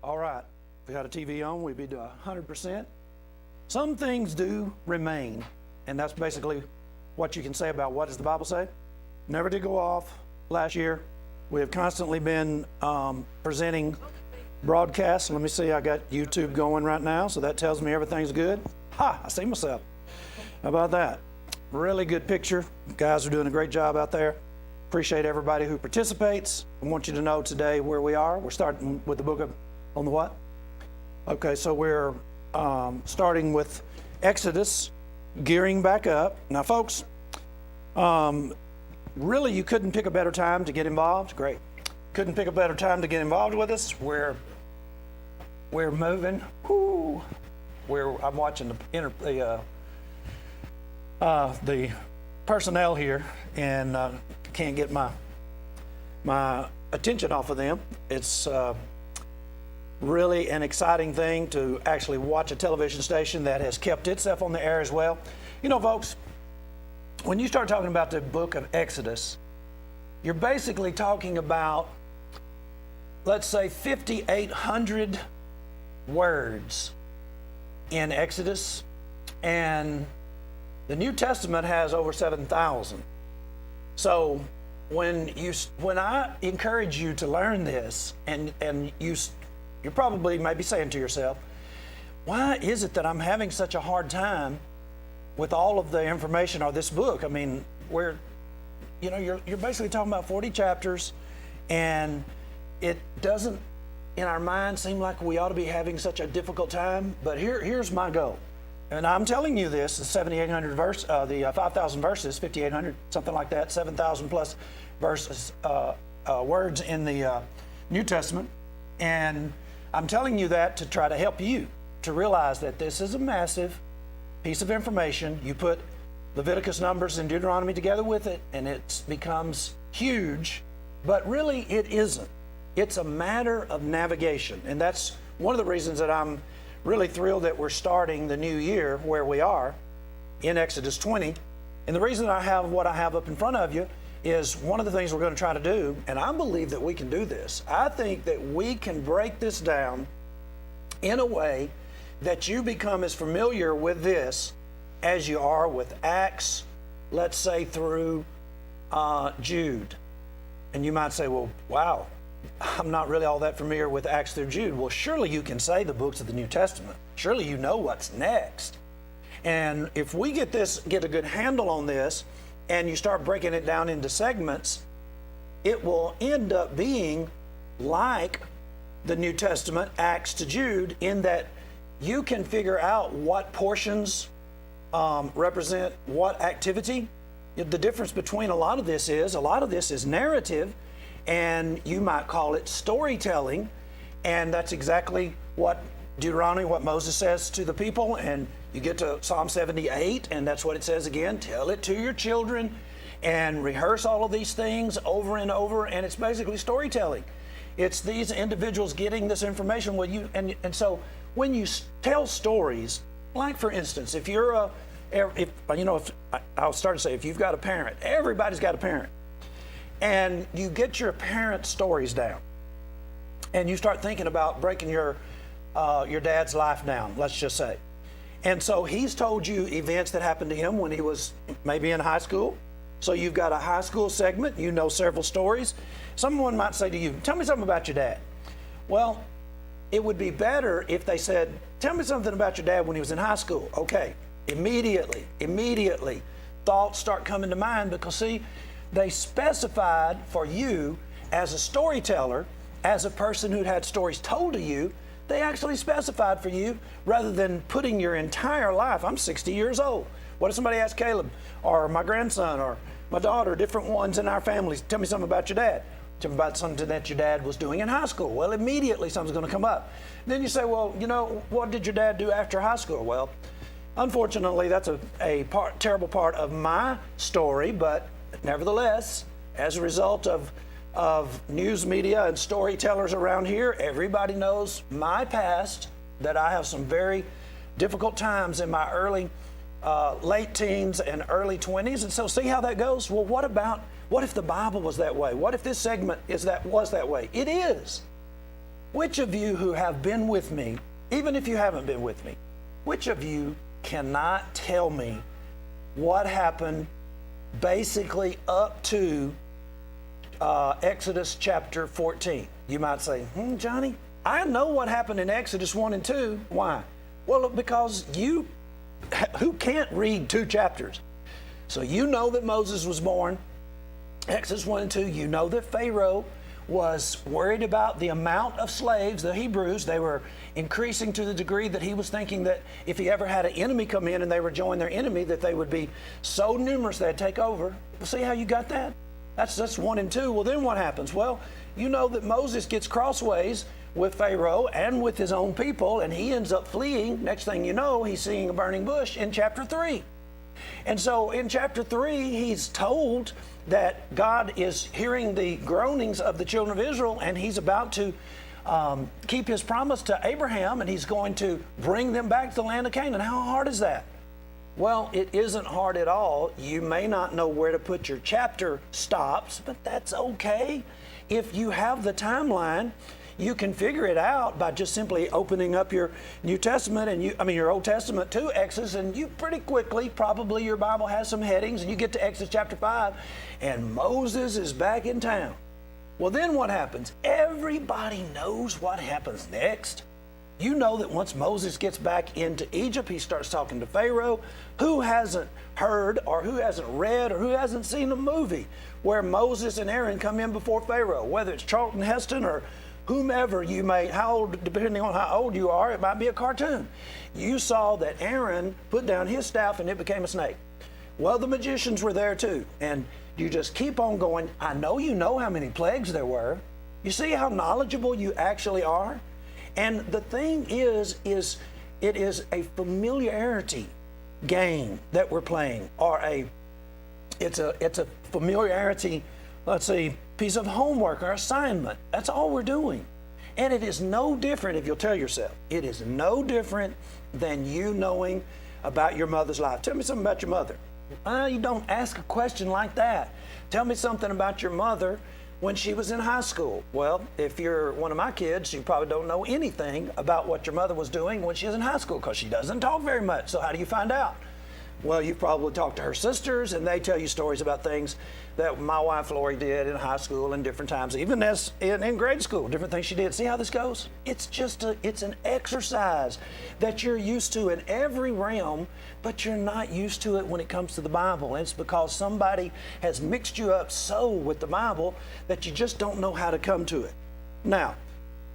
All right. If we had a TV on, we'd be to 100%. Some things do remain, and that's basically what you can say about what does the Bible say. Never did go off last year. We have constantly been presenting broadcasts. Let me see, I got YouTube going right now, so that tells me everything's good. Ha, I see myself. How about that? Really good picture. You guys are doing a great job out there. Appreciate everybody who participates. I want you to know today where we are. We're starting with the book of, on the what? Okay, so we're starting with Exodus, gearing back up. Now, folks, really you couldn't pick a better time to get involved. Great. Couldn't pick a better time to get involved with us. We're moving. Whoo. I'm watching the personnel here and can't get my attention off of them. It's really an exciting thing to actually watch a television station that has kept itself on the air as well. You know, folks, when you start talking about the book of Exodus, you're basically talking about, let's say, 5,800 words in Exodus, and the New Testament has over 7,000. So when I encourage you to learn this, and you're probably maybe saying to yourself, why is it that I'm having such a hard time with all of the information of this book? I mean, you're basically talking about 40 chapters, and it doesn't, in our mind, seem like we ought to be having such a difficult time. But here's my goal. And I'm telling you this, the 7,800 verse, the 5,000 verses, 5,800, something like that, 7,000 plus verses, words in the New Testament. And I'm telling you that to try to help you to realize that this is a massive piece of information. You put Leviticus, Numbers, and Deuteronomy together with it, and it becomes huge. But really, it isn't. It's a matter of navigation. And that's one of the reasons that I'm really thrilled that we're starting the new year where we are in Exodus 20. And the reason I have what I have up in front of you is one of the things we're going to try to do, and I believe that we can do this. I think that we can break this down in a way that you become as familiar with this as you are with Acts, let's say through Jude. And you might say, well, wow, I'm not really all that familiar with Acts through Jude. Well, surely you can say the books of the New Testament. Surely you know what's next. And if we get a good handle on this, and you start breaking it down into segments, it will end up being like the New Testament, Acts to Jude, in that you can figure out what portions represent what activity. The difference between a lot of this is narrative, and you might call it storytelling, and that's exactly what Deuteronomy, what Moses says to the people, and you get to Psalm 78, and that's what it says again, tell it to your children, and rehearse all of these things over and over, and it's basically storytelling. It's these individuals getting this information with you, and so when you tell stories, like for instance, if I'll start to say, if you've got a parent, everybody's got a parent, and you get your parent stories down, and you start thinking about breaking your dad's life down, let's just say. And so he's told you events that happened to him when he was maybe in high school. So you've got a high school segment, you know several stories. Someone might say to you, tell me something about your dad. Well, it would be better if they said, tell me something about your dad when he was in high school. Okay, immediately, thoughts start coming to mind because, see, they specified for you as a storyteller, as a person who'd had stories told to you, they actually specified for you rather than putting your entire life. I'm 60 years old. What if somebody asked Caleb or my grandson or my daughter, different ones in our families, tell me something about your dad. Tell me about something that your dad was doing in high school. Well, immediately something's going to come up. Then you say, well, what did your dad do after high school? Well, unfortunately, that's a terrible part of my story, but nevertheless, as a result of news media and storytellers around here, everybody knows my past, that I have some very difficult times in my late teens and early 20s. And so see how that goes? Well, what about What if the Bible was that way? What if this segment was that way? It is. Which of you who have been with me, even if you haven't been with me, which of you cannot tell me what happened basically up to Exodus chapter 14? You might say, Johnny, I know what happened in Exodus 1 and 2. Why? Well, because who can't read 2 chapters? So you know that Moses was born, Exodus 1 and 2. You know that Pharaoh was worried about the amount of slaves, the Hebrews. They were increasing to the degree that he was thinking that if he ever had an enemy come in and they would join their enemy, that they would be so numerous they'd take over. See how you got that? That's 1 and 2. Well, then what happens? Well, you know that Moses gets crossways with Pharaoh and with his own people, and he ends up fleeing. Next thing you know, he's seeing a burning bush in chapter 3. And so in chapter 3, he's told that God is hearing the groanings of the children of Israel, and he's about to keep his promise to Abraham, and he's going to bring them back to the land of Canaan. How hard is that? Well, it isn't hard at all. You may not know where to put your chapter stops, but that's okay. If you have the timeline, you can figure it out by just simply opening up your New Testament and your Old Testament to Exodus, and you pretty quickly, probably your Bible has some headings, and you get to Exodus chapter 5, and Moses is back in town. Well, then what happens? Everybody knows what happens next. You know that once Moses gets back into Egypt, he starts talking to Pharaoh. Who hasn't heard or who hasn't read or who hasn't seen a movie where Moses and Aaron come in before Pharaoh, whether it's Charlton Heston or whomever you may, depending on how old you are, it might be a cartoon. You saw that Aaron put down his staff and it became a snake. Well, the magicians were there too. And you just keep on going. I know you know how many plagues there were. You see how knowledgeable you actually are? And the thing is it is a familiarity game that we're playing, or it's a familiarity, let's see, piece of homework or assignment. That's all we're doing. And it is no different, if you'll tell yourself, it is no different than you knowing about your mother's life. Tell me something about your mother. You don't ask a question like that. Tell me something about your mother when she was in high school. Well, if you're one of my kids, you probably don't know anything about what your mother was doing when she was in high school, because she doesn't talk very much. So how do you find out? Well, you probably talk to her sisters, and they tell you stories about things that my wife Lori did in high school and different times, even as in grade school, different things she did. See how this goes? It's just it's an exercise that you're used to in every realm, but you're not used to it when it comes to the Bible. And it's because somebody has mixed you up so with the Bible that you just don't know how to come to it. Now,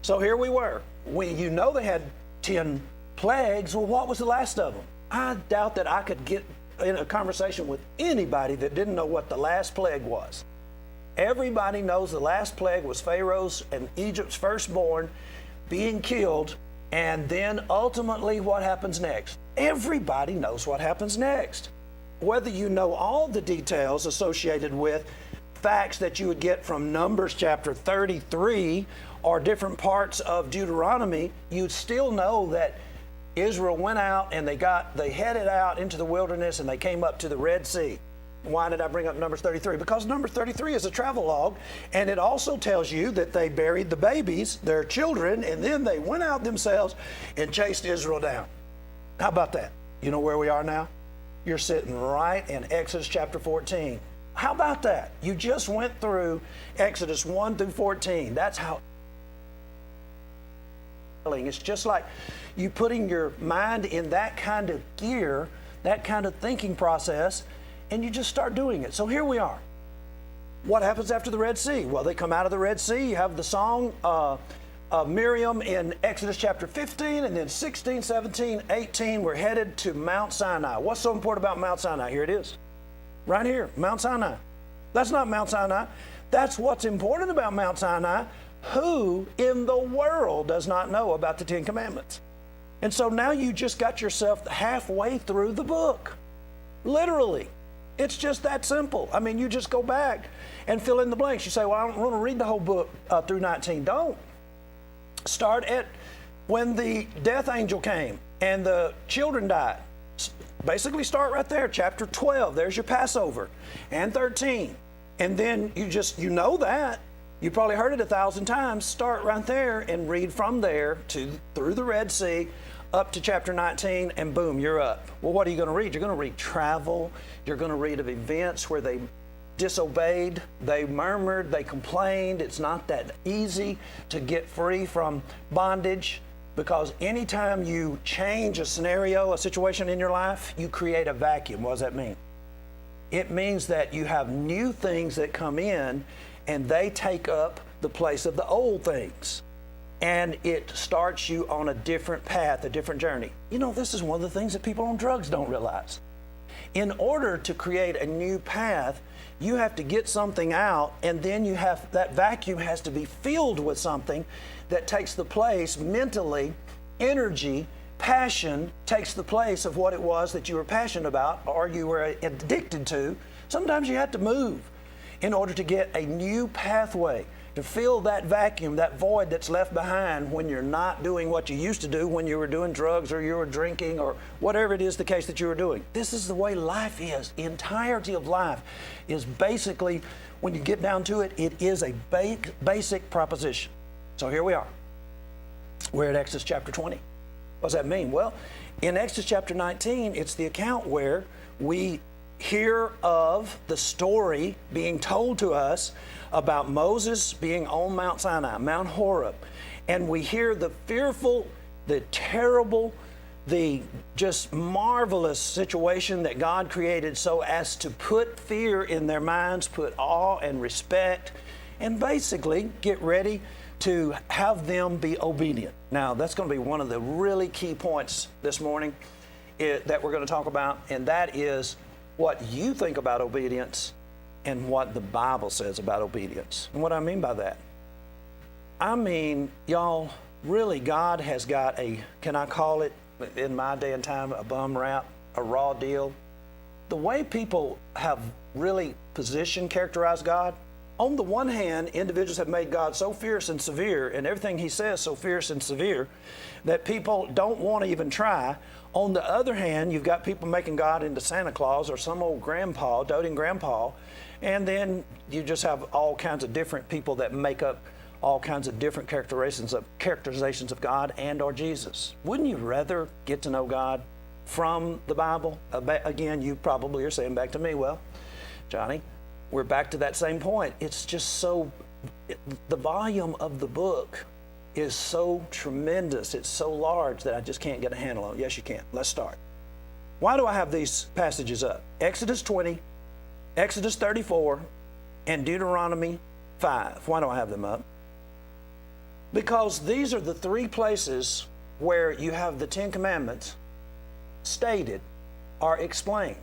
so here we were. You know they had 10 plagues. Well, what was the last of them? I doubt that I could get in a conversation with anybody that didn't know what the last plague was. Everybody knows the last plague was Pharaoh's and Egypt's firstborn being killed, and then ultimately what happens next. Everybody knows what happens next. Whether you know all the details associated with facts that you would get from Numbers chapter 33 or different parts of Deuteronomy, you'd still know that Israel went out and they headed out into the wilderness and they came up to the Red Sea. Why did I bring up Numbers 33? Because Numbers 33 is a travel log, and it also tells you that they buried the babies, their children, and then they went out themselves and chased Israel down. How about that? You know where we are now? You're sitting right in Exodus chapter 14. How about that? You just went through Exodus 1 through 14. That's how it's just like you putting your mind in that kind of gear, that kind of thinking process, and you just start doing it. So here we are. What happens after the Red Sea? Well, they come out of the Red Sea. You have the song of Miriam in Exodus chapter 15, and then 16, 17, 18, we're headed to Mount Sinai. What's so important about Mount Sinai? Here it is. Right here, Mount Sinai. That's not Mount Sinai. That's what's important about Mount Sinai. Who in the world does not know about the 10 Commandments? And so now you just got yourself halfway through the book. Literally. It's just that simple. I mean, you just go back and fill in the blanks. You say, well, I don't want to read the whole book through 19. Don't. Start at when the death angel came and the children died. Basically start right there, chapter 12. There's your Passover. And 13. And then you know that. You probably heard it 1,000 times. Start right there and read from there through the Red Sea up to chapter 19, and boom, you're up. Well, what are you going to read? You're going to read travel. You're going to read of events where they disobeyed, they murmured, they complained. It's not that easy to get free from bondage, because anytime you change a scenario, a situation in your life, you create a vacuum. What does that mean? It means that you have new things that come in, and they take up the place of the old things. And it starts you on a different path, a different journey. You know, this is one of the things that people on drugs don't realize. In order to create a new path, you have to get something out, and then that vacuum has to be filled with something that takes the place mentally, energy, passion takes the place of what it was that you were passionate about or you were addicted to. Sometimes you have to move in order to get a new pathway, to fill that vacuum, that void that's left behind when you're not doing what you used to do when you were doing drugs or you were drinking or whatever it is the case that you were doing. This is the way life is. The entirety of life is basically, when you get down to it, it is a basic proposition. So here we are. We're at Exodus chapter 20. What does that mean? Well, in Exodus chapter 19, it's the account where we hear of the story being told to us about Moses being on Mount Sinai, Mount Horeb. And we hear the fearful, the terrible, the just marvelous situation that God created so as to put fear in their minds, put awe and respect, and basically get ready to have them be obedient. Now, that's going to be one of the really key points this morning that we're going to talk about, and that is what you think about obedience and what the Bible says about obedience. And what I mean by that, I mean, y'all, really God has got can I call it, in my day and time, a bum rap, a raw deal. The way people have really characterized God, on the one hand, individuals have made God so fierce and severe, and everything he says so fierce and severe, that people don't want to even try. On the other hand, you've got people making God into Santa Claus or some old grandpa, doting grandpa, and then you just have all kinds of different people that make up all kinds of different characterizations of God and or Jesus. Wouldn't you rather get to know God from the Bible? Again, you probably are saying back to me, well, Johnny, we're back to that same point. It's just the volume of the book is so tremendous, it's so large that I just can't get a handle on it. Yes, you can. Let's start. Why do I have these passages up? Exodus 20, Exodus 34, and Deuteronomy 5. Why do I have them up? Because these are the three places where you have the Ten Commandments stated or explained.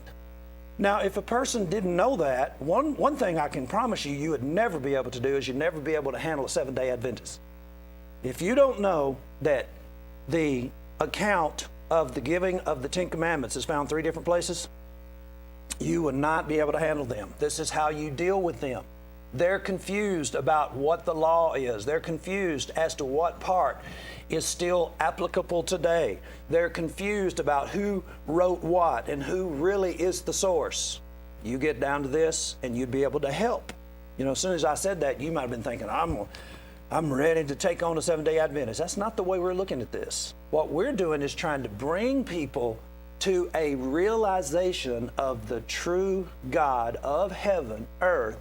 Now, if a person didn't know that, one thing I can promise you would never be able to do is you'd never be able to handle a Seventh-day Adventist. If you don't know that the account of the giving of the Ten Commandments is found three different places, you would not be able to handle them. This is how you deal with them. They're confused about what the law is. They're confused as to what part is still applicable today. They're confused about who wrote what and who really is the source. You get down to this and you'd be able to help. You know, as soon as I said that, you might have been thinking, I'm ready to take on a Seventh-day Adventist. That's not the way we're looking at this. What we're doing is trying to bring people to a realization of the true God of heaven, earth,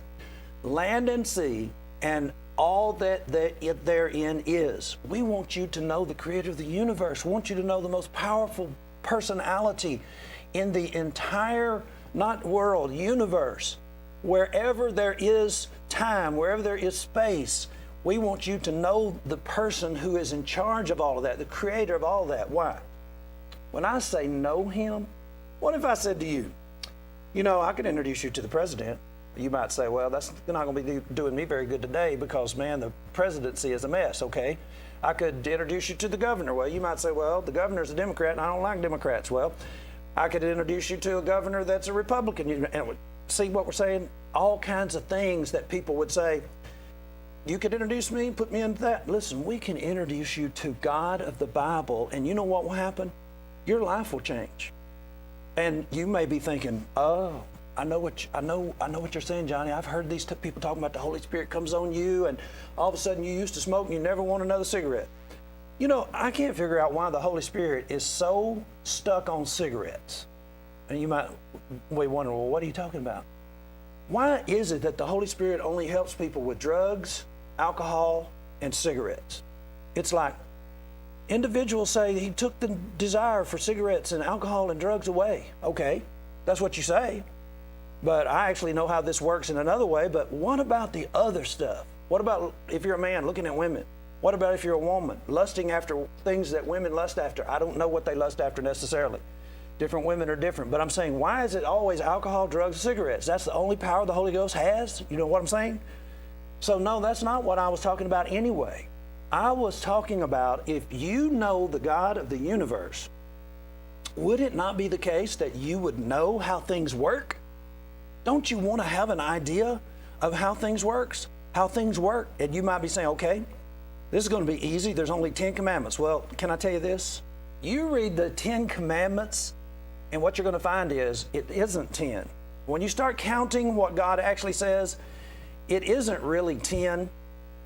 land and sea, and all that therein is. We want you to know the creator of the universe. We want you to know the most powerful personality in the entire, not world, universe. Wherever there is time, wherever there is space, we want you to know the person who is in charge of all of that, the creator of all of that. Why? When I say know him, what if I said to you, you know, I could introduce you to the president. You might say, well, that's not going to be doing me very good today because, man, the presidency is a mess, okay? I could introduce you to the governor. Well, you might say, well, the governor's a Democrat and I don't like Democrats. Well, I could introduce you to a governor that's a Republican. And see what we're saying? All kinds of things that people would say, you could introduce me, put me into that. Listen, we can introduce you to God of the Bible, and you know what will happen? Your life will change. And you may be thinking, oh, I know what you're saying, Johnny. I've heard these people talking about the Holy Spirit comes on you, and all of a sudden you used to smoke and you never want another cigarette. You know, I can't figure out why the Holy Spirit is so stuck on cigarettes. And you might be wondering, well, what are you talking about? Why is it that the Holy Spirit only helps people with drugs, alcohol, and cigarettes? It's like individuals say he took the desire for cigarettes and alcohol and drugs away. Okay, that's what you say. But I actually know how this works in another way. But what about the other stuff? What about if you're a man looking at women? What about if you're a woman lusting after things that women lust after? I don't know what they lust after necessarily. Different women are different. But I'm saying, why is it always alcohol, drugs, cigarettes? That's the only power the Holy Ghost has? You know what I'm saying? So no, that's not what I was talking about anyway. I was talking about if you know the God of the universe, would it not be the case that you would know how things work? Don't you want to have an idea of how things work? And you might be saying, okay, this is going to be easy. There's only 10 commandments. Well, can I tell you this? You read the 10 commandments, and what you're going to find is it isn't 10. When you start counting what God actually says, it isn't really 10.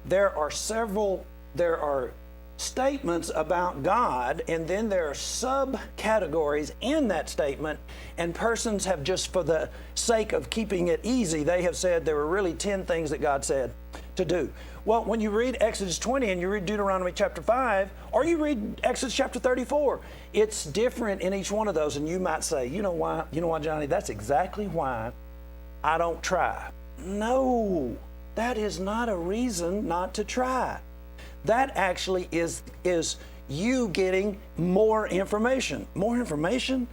There are statements about God, and then there are subcategories in that statement, and persons have just, for the sake of keeping it easy, they have said there were really 10 things that God said to do. Well, when you read Exodus 20 and you read Deuteronomy chapter 5, or you read Exodus chapter 34, it's different in each one of those. And you might say, you know why, Johnny, that's exactly why I don't try. No, that is not a reason not to try. That actually is you getting more information. More information?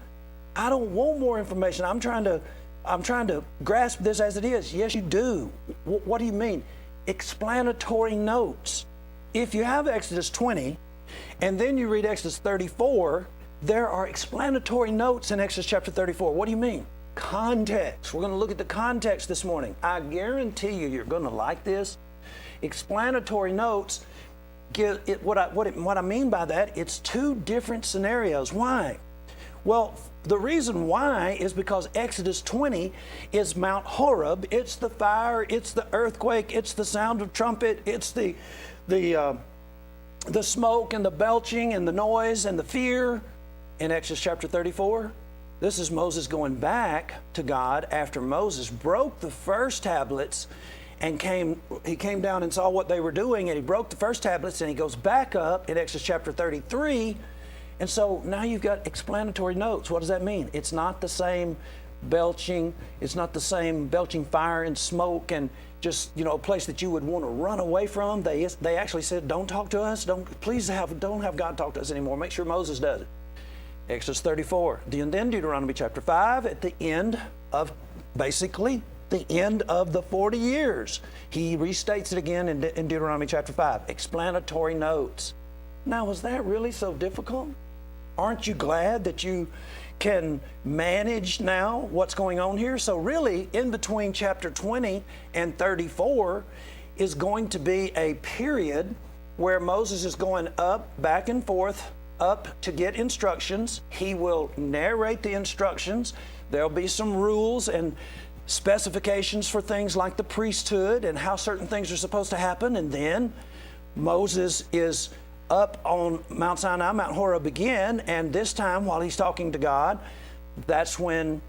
I don't want more information. I'm trying to grasp this as it is. Yes, you do. What do you mean? Explanatory notes. If you have Exodus 20 and then you read Exodus 34, there are explanatory notes in Exodus chapter 34. What do you mean? Context. We're going to look at the context this morning. I guarantee you're going to like this. Explanatory notes. What I mean by that, it's two different scenarios. Why? Well, the reason why is because Exodus 20 is Mount Horeb. It's the fire, it's the earthquake, it's the sound of trumpet, it's the smoke and the belching and the noise and the fear. In Exodus chapter 34, this is Moses going back to God after Moses broke the first tablets and he came down and saw what they were doing, and he broke the first tablets, and he goes back up in Exodus chapter 33. And so now you've got explanatory notes. What does that mean? It's not the same belching. It's not the same belching fire and smoke and just, a place that you would want to run away from. They actually said, don't talk to us. Don't have God talk to us anymore. Make sure Moses does it. Exodus 34. And then Deuteronomy chapter 5 at the end of basically the end of the 40 years. He restates it again in Deuteronomy chapter 5. Explanatory notes. Now, was that really so difficult? Aren't you glad that you can manage now what's going on here? So really, in between chapter 20 and 34 is going to be a period where Moses is going up, back and forth, up to get instructions. He will narrate the instructions. There'll be some rules and specifications for things like the priesthood and how certain things are supposed to happen. And then Moses is up on Mount Sinai, Mount Horeb again, and this time while he's talking to God, that's when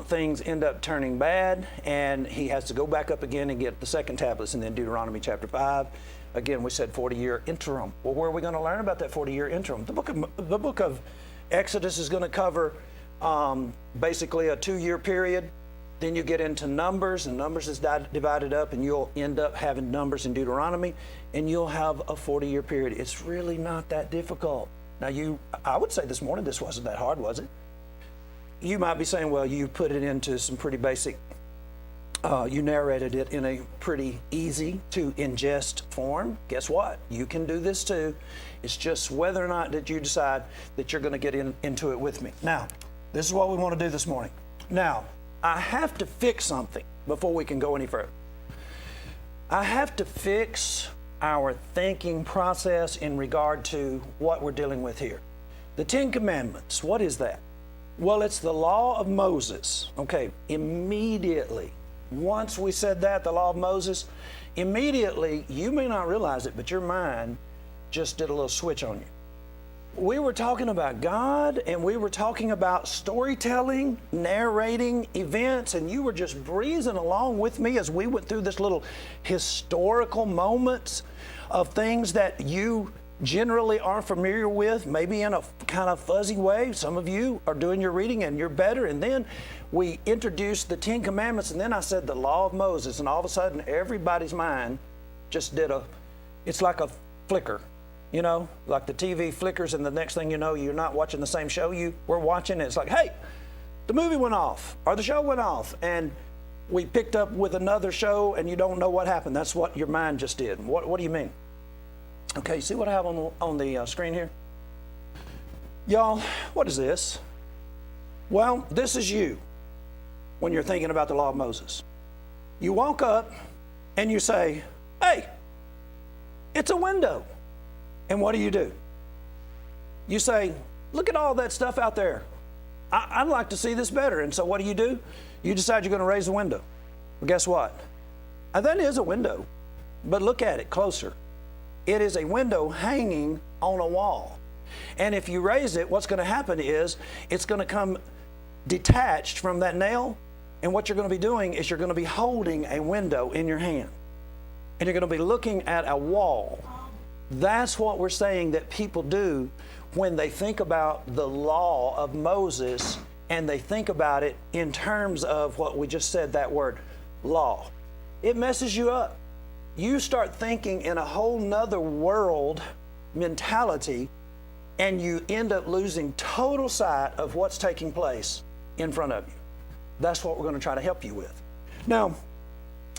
things end up turning bad, and he has to go back up again and get the second tablets. And then Deuteronomy chapter 5, again, we said 40-year interim. Well, where are we going to learn about that 40-year interim? The book of Exodus is going to cover basically a 2-year period. Then you get into Numbers, and Numbers is divided up, and you'll end up having Numbers in Deuteronomy, and you'll have a 40-year period. It's really not that difficult. Now, I would say this morning, this wasn't that hard, was it? You might be saying, well, you put it into some pretty basic, you narrated it in a pretty easy to ingest form. Guess what? You can do this too. It's just whether or not that you decide that you're going to get into it with me. Now, this is what we want to do this morning. Now, I have to fix something before we can go any further. I have to fix our thinking process in regard to what we're dealing with here. The 10 Commandments, what is that? Well, it's the law of Moses. Okay, immediately, once we said that, the law of Moses, immediately, you may not realize it, but your mind just did a little switch on you. We were talking about God, and we were talking about storytelling, narrating events, and you were just breezing along with me as we went through this little historical moments of things that you generally aren't familiar with, maybe in a kind of fuzzy way. Some of you are doing your reading and you're better. And then we introduced the 10 Commandments, and then I said the law of Moses, and all of a sudden everybody's mind just did it's like a flicker. You know, like the TV flickers, and the next thing you know, you're not watching the same show you were watching. And it's like, hey, the movie went off, or the show went off, and we picked up with another show, and you don't know what happened. That's what your mind just did. What do you mean? Okay, see what I have on the screen here? Y'all, what is this? Well, this is you when you're thinking about the law of Moses. You walk up, and you say, hey, it's a window. And what do? You say, look at all that stuff out there. I'd like to see this better. And so what do? You decide you're going to raise the window. Well, guess what? That is a window, but look at it closer. It is a window hanging on a wall. And if you raise it, what's going to happen is it's going to come detached from that nail. And what you're going to be doing is you're going to be holding a window in your hand. And you're going to be looking at a wall. That's what we're saying that people do when they think about the law of Moses, and they think about it in terms of what we just said, that word, law. It messes you up. You start thinking in a whole nother world mentality, and you end up losing total sight of what's taking place in front of you. That's what we're going to try to help you with. Now,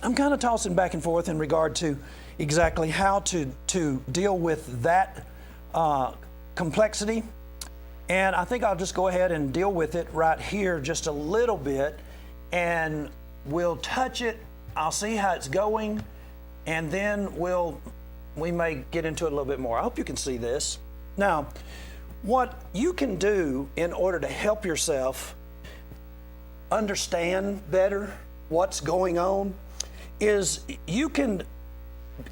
I'm kind of tossing back and forth in regard to exactly how to deal with that complexity. And I think I'll just go ahead and deal with it right here just a little bit, and we'll touch it. I'll see how it's going, and then we may get into it a little bit more. I hope you can see this. Now, what you can do in order to help yourself understand better what's going on is you can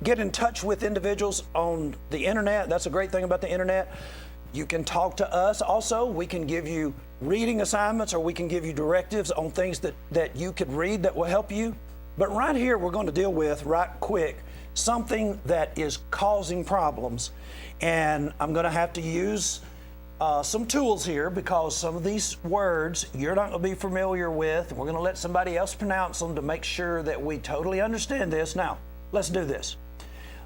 get in touch with individuals on the internet. That's a great thing about the internet. You can talk to us also. We can give you reading assignments, or we can give you directives on things that you could read that will help you. But right here, we're going to deal with, right quick, something that is causing problems. And I'm going to have to use some tools here, because some of these words you're not going to be familiar with. We're going to let somebody else pronounce them to make sure that we totally understand this. Now, let's do this.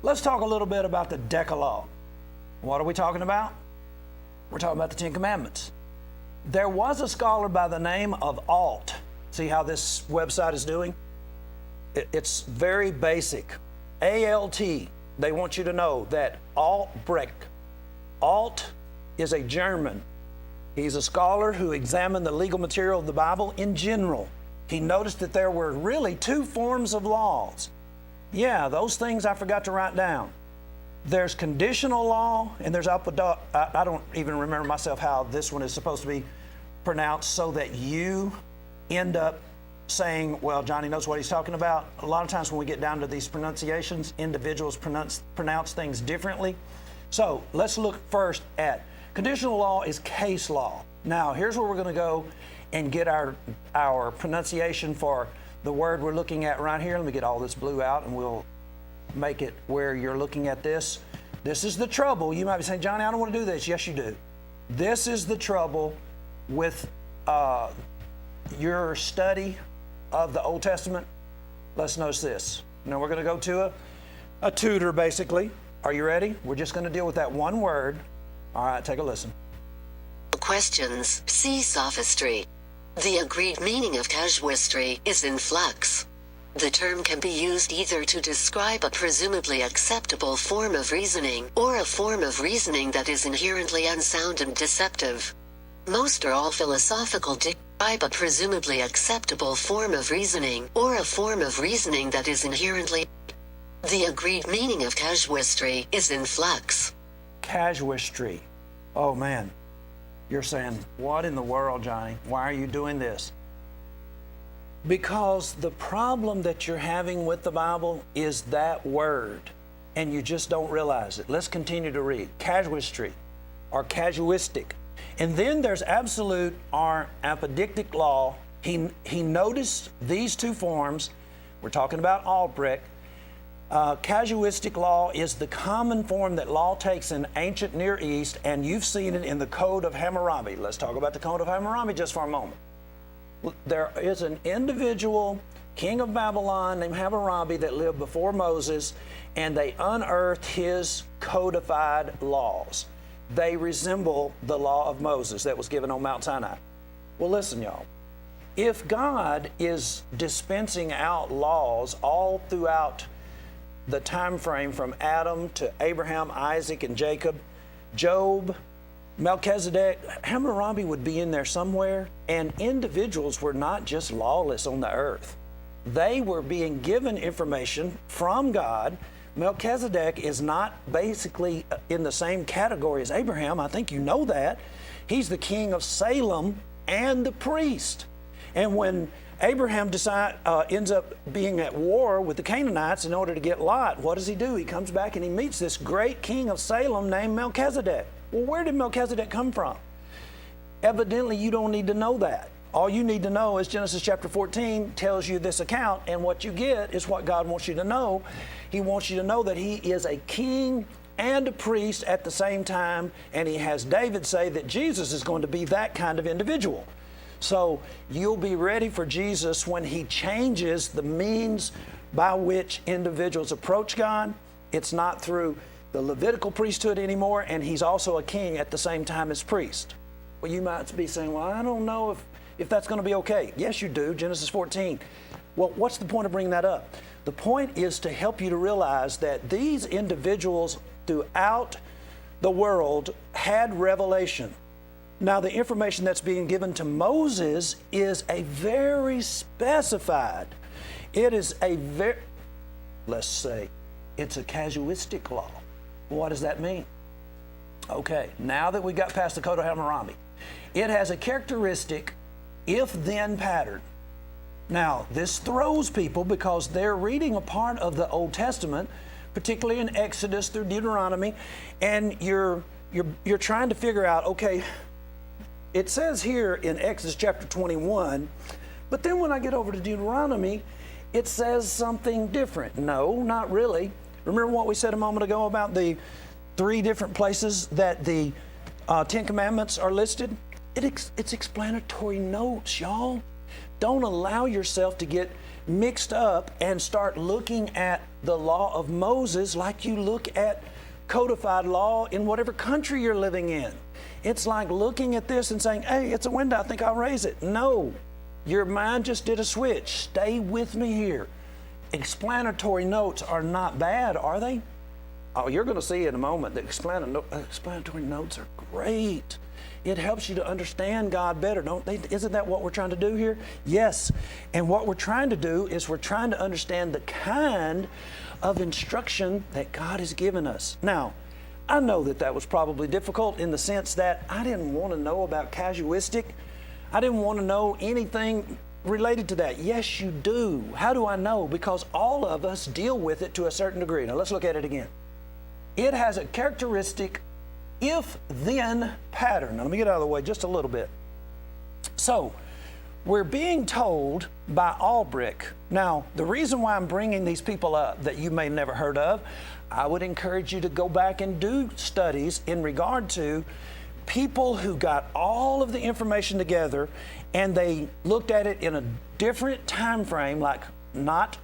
Let's talk a little bit about the Decalogue. What are we talking about? We're talking about the 10 Commandments. There was a scholar by the name of Alt. See how this website is doing? It's very basic. ALT. They want you to know that Albrecht. Alt is a German. He's a scholar who examined the legal material of the Bible in general. He noticed that there were really two forms of laws. Yeah, those things I forgot to write down. There's conditional law, and there's I don't even remember myself how this one is supposed to be pronounced, so that you end up saying, well, Johnny knows what he's talking about. A lot of times when we get down to these pronunciations, individuals pronounce things differently. So let's look first at conditional law is case law. Now, here's where we're going to go and get our pronunciation for the word we're looking at right here. Let me get all this blue out, and we'll make it where you're looking at this. This is the trouble. You might be saying, Johnny, I don't want to do this. Yes, you do. This is the trouble with your study of the Old Testament. Let's notice this. Now we're going to go to a tutor, basically. Are you ready? We're just going to deal with that one word. All right, take a listen. Questions. See sophistry. The agreed meaning of casuistry is in flux. The term can be used either to describe a presumably acceptable form of reasoning, or a form of reasoning that is inherently unsound and deceptive. Most or all philosophical describe a presumably acceptable form of reasoning, or a form of reasoning that is inherently. The agreed meaning of casuistry is in flux. Casuistry. Oh man. You're saying, what in the world, Johnny? Why are you doing this? Because the problem that you're having with the Bible is that word, and you just don't realize it. Let's continue to read. Casuistry or casuistic. And then there's absolute or apodictic law. He noticed these two forms. We're talking about Albrecht. Casuistic law is the common form that law takes in ancient Near East, and you've seen it in the Code of Hammurabi. Let's talk about the Code of Hammurabi just for a moment. There is an individual king of Babylon named Hammurabi that lived before Moses, and they unearthed his codified laws. They resemble the law of Moses that was given on Mount Sinai. Well, listen, y'all. If God is dispensing out laws all throughout the time frame from Adam to Abraham, Isaac, and Jacob, Job, Melchizedek, Hammurabi would be in there somewhere, and individuals were not just lawless on the earth. They were being given information from God. Melchizedek is not basically in the same category as Abraham. I think you know that. He's the king of Salem and the priest. And when Abraham ends up being at war with the Canaanites in order to get Lot, what does he do? He comes back and he meets this great king of Salem named Melchizedek. Well, where did Melchizedek come from? Evidently, you don't need to know that. All you need to know is Genesis chapter 14 tells you this account, and what you get is what God wants you to know. He wants you to know that he is a king and a priest at the same time, and he has David say that Jesus is going to be that kind of individual. So you'll be ready for Jesus when he changes the means by which individuals approach God. It's not through the Levitical priesthood anymore, and he's also a king at the same time as priest. Well, you might be saying, well, I don't know if that's going to be okay. Yes, you do, Genesis 14. Well, what's the point of bringing that up? The point is to help you to realize that these individuals throughout the world had revelation. Now, the information that's being given to Moses is a very specified. It is a let's say, it's a casuistic law. What does that mean? Okay, now that we got past the Code of Hammurabi, it has a characteristic if-then pattern. Now, this throws people because they're reading a part of the Old Testament, particularly in Exodus through Deuteronomy, and you're trying to figure out, okay, it says here in Exodus chapter 21, but then when I get over to Deuteronomy, it says something different. No, not really. Remember what we said a moment ago about the 3 different places that the 10 Commandments are listed? It's explanatory notes, y'all. Don't allow yourself to get mixed up and start looking at the law of Moses like you look at codified law in whatever country you're living in. It's like looking at this and saying, hey, it's a window, I think I'll raise it. No, your mind just did a switch. Stay with me here. Explanatory notes are not bad, are they? Oh, you're going to see in a moment that explanatory notes are great. It helps you to understand God better, don't they? Isn't that what we're trying to do here? Yes. And what we're trying to do is we're trying to understand the kind of instruction that God has given us. Now, I know that was probably difficult in the sense that I didn't want to know about casuistic. I didn't want to know anything related to that. Yes, you do. How do I know? Because all of us deal with it to a certain degree. Now, let's look at it again. It has a characteristic if-then pattern. Now, let me get out of the way just a little bit. So, we're being told by Albrecht. Now, the reason why I'm bringing these people up that you may never heard of, I would encourage you to go back and do studies in regard to people who got all of the information together and they looked at it in a different time frame, like not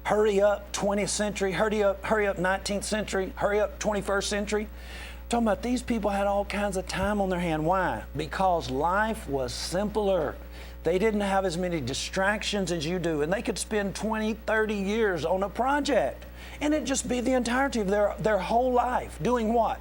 hurry up 20th century, hurry up 19th century, hurry up 21st century. I'm talking about these people had all kinds of time on their hand. Why? Because life was simpler. They didn't have as many distractions as you do, and they could spend 20, 30 years on a project, and it'd just be the entirety of their whole life. Doing what?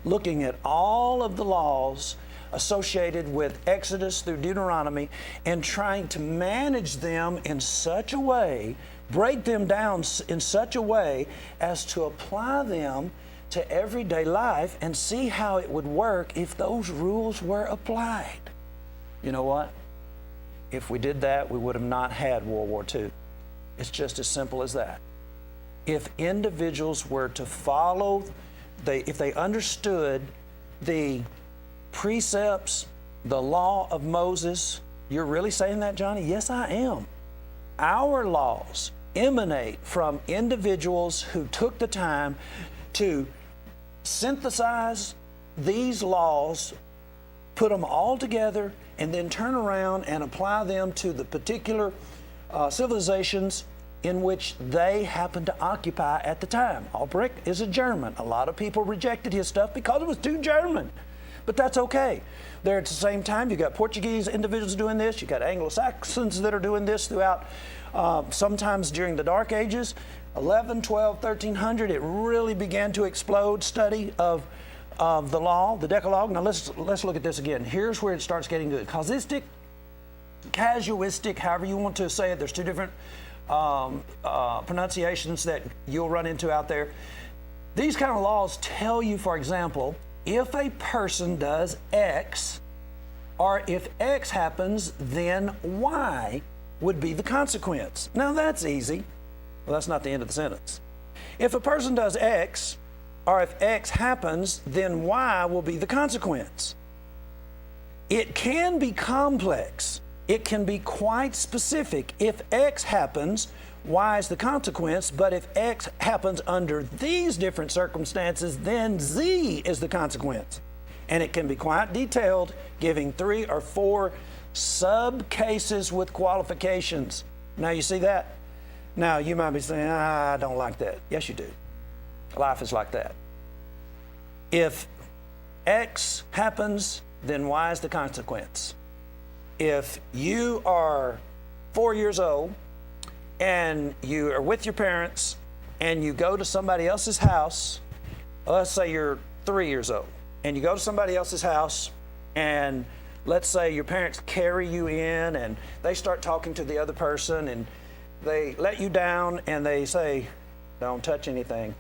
Looking at all of the laws associated with Exodus through Deuteronomy and trying to manage them in such a way, break them down in such a way as to apply them to everyday life and see how it would work if those rules were applied. You know what? If we did that, we would have not had World War II. It's just as simple as that. If individuals were to follow, if they understood the precepts, the law of Moses. You're really saying that, Johnny? Yes, I am. Our laws emanate from individuals who took the time to synthesize these laws, put them all together, and then turn around and apply them to the particular civilizations in which they happened to occupy at the time. Albrecht is a German. A lot of people rejected his stuff because it was too German. But that's okay. There at the same time, you got Portuguese individuals doing this, you got Anglo-Saxons that are doing this throughout, sometimes during the Dark Ages, 11, 12, 1300, it really began to explode, study of the law, the Decalogue. Now let's look at this again. Here's where it starts getting good. Causistic, casuistic, however you want to say it, there's two different pronunciations that you'll run into out there. These kind of laws tell you, for example, if a person does X, or if X happens, then Y would be the consequence. Now that's easy. Well, that's not the end of the sentence. If a person does X, or if X happens, then Y will be the consequence. It can be complex. It can be quite specific. If X happens, Y is the consequence, but if X happens under these different circumstances, then Z is the consequence. And it can be quite detailed, giving 3 or 4 sub-cases with qualifications. Now you see that? Now you might be saying, I don't like that. Yes, you do. Life is like that. If X happens, then Y is the consequence. If you are 4 years old and you are with your parents and you go to somebody else's house, let's say you're 3 years old, and you go to somebody else's house and let's say your parents carry you in and they start talking to the other person and they let you down and they say, don't touch anything.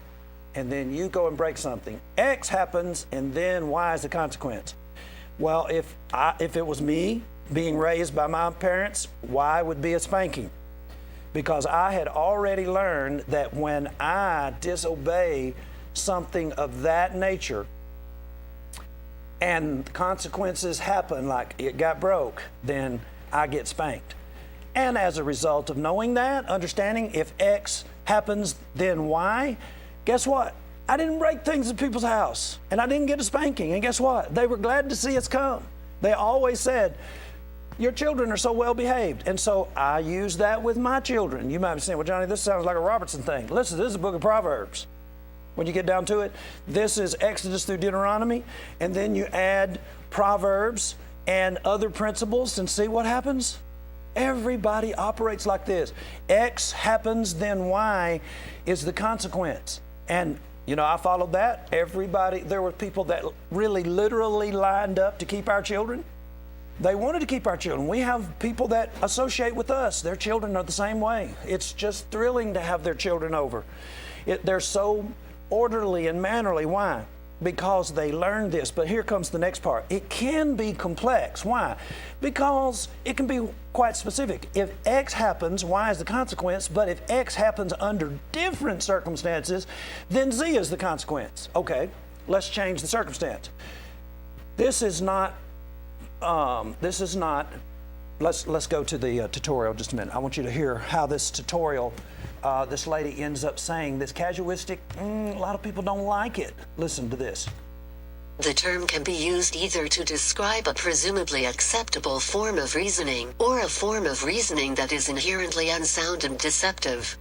And then you go and break something. X happens and then Y is the consequence. Well, if it was me being raised by my parents, Y would be a spanking. Because I had already learned that when I disobey something of that nature and consequences happen, like it got broke, then I get spanked. And as a result of knowing that, understanding if X happens, then Y, guess what? I didn't break things in people's house and I didn't get a spanking. And guess what? They were glad to see us come. They always said, your children are so well behaved. And so I use that with my children. You might be saying, well, Johnny, this sounds like a Robertson thing. Listen, this is the book of Proverbs. When you get down to it, this is Exodus through Deuteronomy, and then you add Proverbs and other principles and see what happens. Everybody operates like this. X happens, then Y is the consequence. And you know, I followed that. Everybody, there were people that really literally lined up to keep our children. They wanted to keep our children. We have people that associate with us. Their children are the same way. It's just thrilling to have their children over. They're so orderly and mannerly. Why? Because they learned this. But here comes the next part. It can be complex. Why? Because it can be quite specific. If X happens, Y is the consequence. But if X happens under different circumstances, then Z is the consequence. Okay, let's change the circumstance. This is not, let's go to the tutorial just a minute. I want you to hear how this tutorial, this lady ends up saying this casuistic, a lot of people don't like it. Listen to this. The term can be used either to describe a presumably acceptable form of reasoning or a form of reasoning that is inherently unsound and deceptive.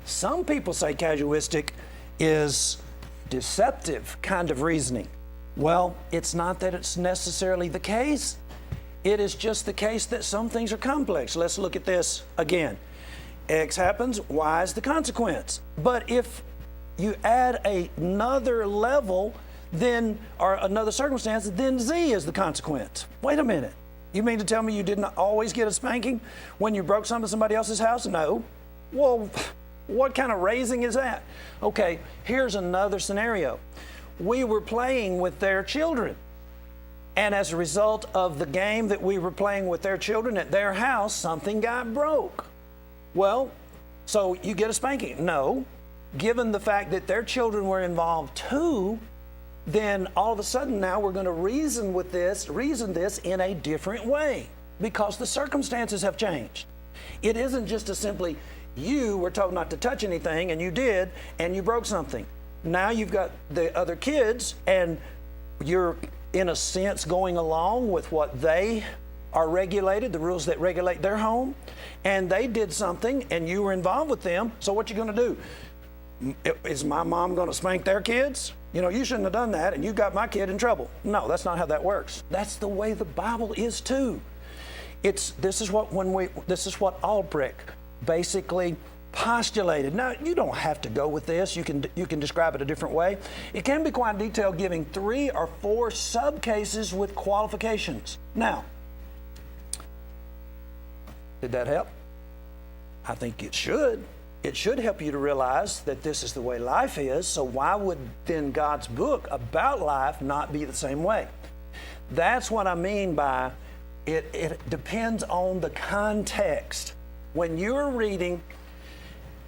Some people say casuistic is deceptive kind of reasoning. Well, it's not that it's necessarily the case. It is just the case that some things are complex. Let's look at this again. X happens, Y is the consequence. But if you add another level, then, or another circumstance, then Z is the consequence. Wait a minute. You mean to tell me you didn't always get a spanking when you broke something in somebody else's house? No. Well, What kind of raising is that? Okay, here's another scenario. We were playing with their children. And as a result of the game that we were playing with their children at their house, something got broke. Well, so you get a spanking. No, given the fact that their children were involved too, then all of a sudden now we're going to reason this in a different way because the circumstances have changed. It isn't just a simply, you were told not to touch anything and you did and you broke something. Now you've got the other kids and you're in a sense going along with what they are regulated, the rules that regulate their home, and they did something and you were involved with them. So what you going to do? Is my mom going to spank their kids? You know, you shouldn't have done that and you got my kid in trouble. No, that's not how that works. That's the way the Bible is too. This is what Albrecht basically postulated. Now, you don't have to go with this. You can describe it a different way. It can be quite detailed, giving 3 or 4 subcases with qualifications. Now, did that help? I think it should. It should help you to realize that this is the way life is, so why would then God's book about life not be the same way? That's what I mean by it depends on the context. When you're reading,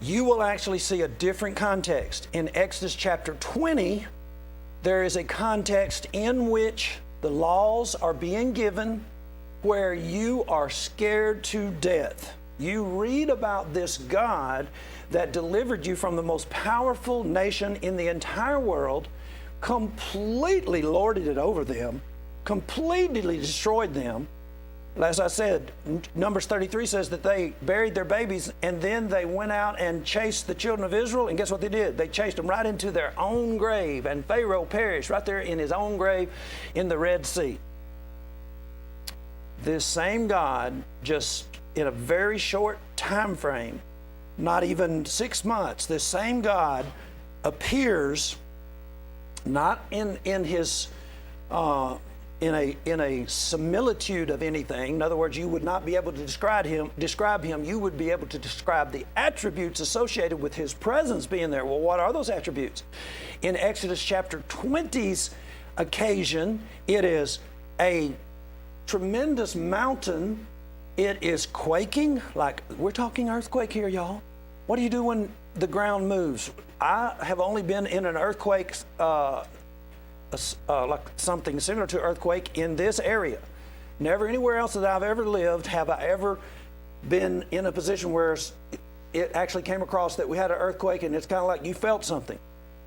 you will actually see a different context. In Exodus chapter 20, there is a context in which the laws are being given where you are scared to death. You read about this God that delivered you from the most powerful nation in the entire world, completely lorded it over them, completely destroyed them. As I said, Numbers 33 says that they buried their babies and then they went out and chased the children of Israel. And guess what they did? They chased them right into their own grave. And Pharaoh perished right there in his own grave in the Red Sea. This same God, just in a very short time frame, not even 6 months, this same God appears not in his in a similitude of anything. In other words, you would not be able to describe him. You would be able to describe the attributes associated with his presence being there. Well, what are those attributes? In Exodus chapter 20's occasion, it is a tremendous mountain. It is quaking, like we're talking earthquake here, y'all. What do you do when the ground moves? I have only been in an earthquake like something similar to earthquake in this area. Never anywhere else that I've ever lived have I ever been in a position where it actually came across that we had an earthquake and it's kind of like you felt something.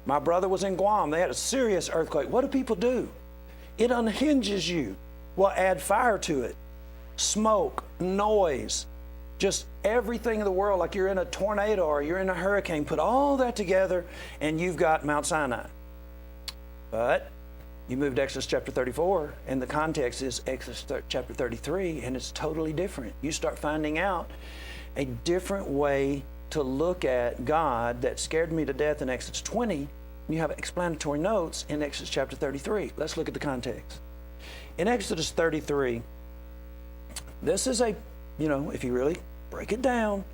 My brother was in Guam. They had a serious earthquake. What do people do? It unhinges you. Well, add fire to it. Smoke, noise, just everything in the world, like you're in a tornado or you're in a hurricane. Put all that together and you've got Mount Sinai. But you move to Exodus chapter 34, and the context is Exodus chapter 33, and it's totally different. You start finding out a different way to look at God that scared me to death in Exodus 20. You have explanatory notes in Exodus chapter 33. Let's look at the context. In Exodus 33, this is if you really break it down,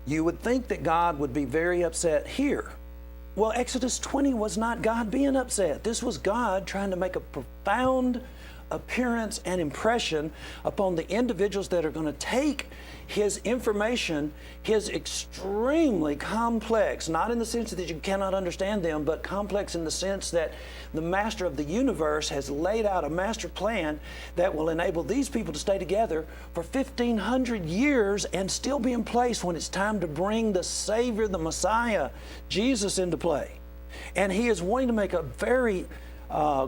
you would think that God would be very upset here. Well, Exodus 20 was not God being upset. This was God trying to make a profound appearance and impression upon the individuals that are going to take his information, his extremely complex, not in the sense that you cannot understand them, but complex in the sense that the master of the universe has laid out a master plan that will enable these people to stay together for 1,500 years and still be in place when it's time to bring the Savior, the Messiah, Jesus, into play. And he is wanting to make a very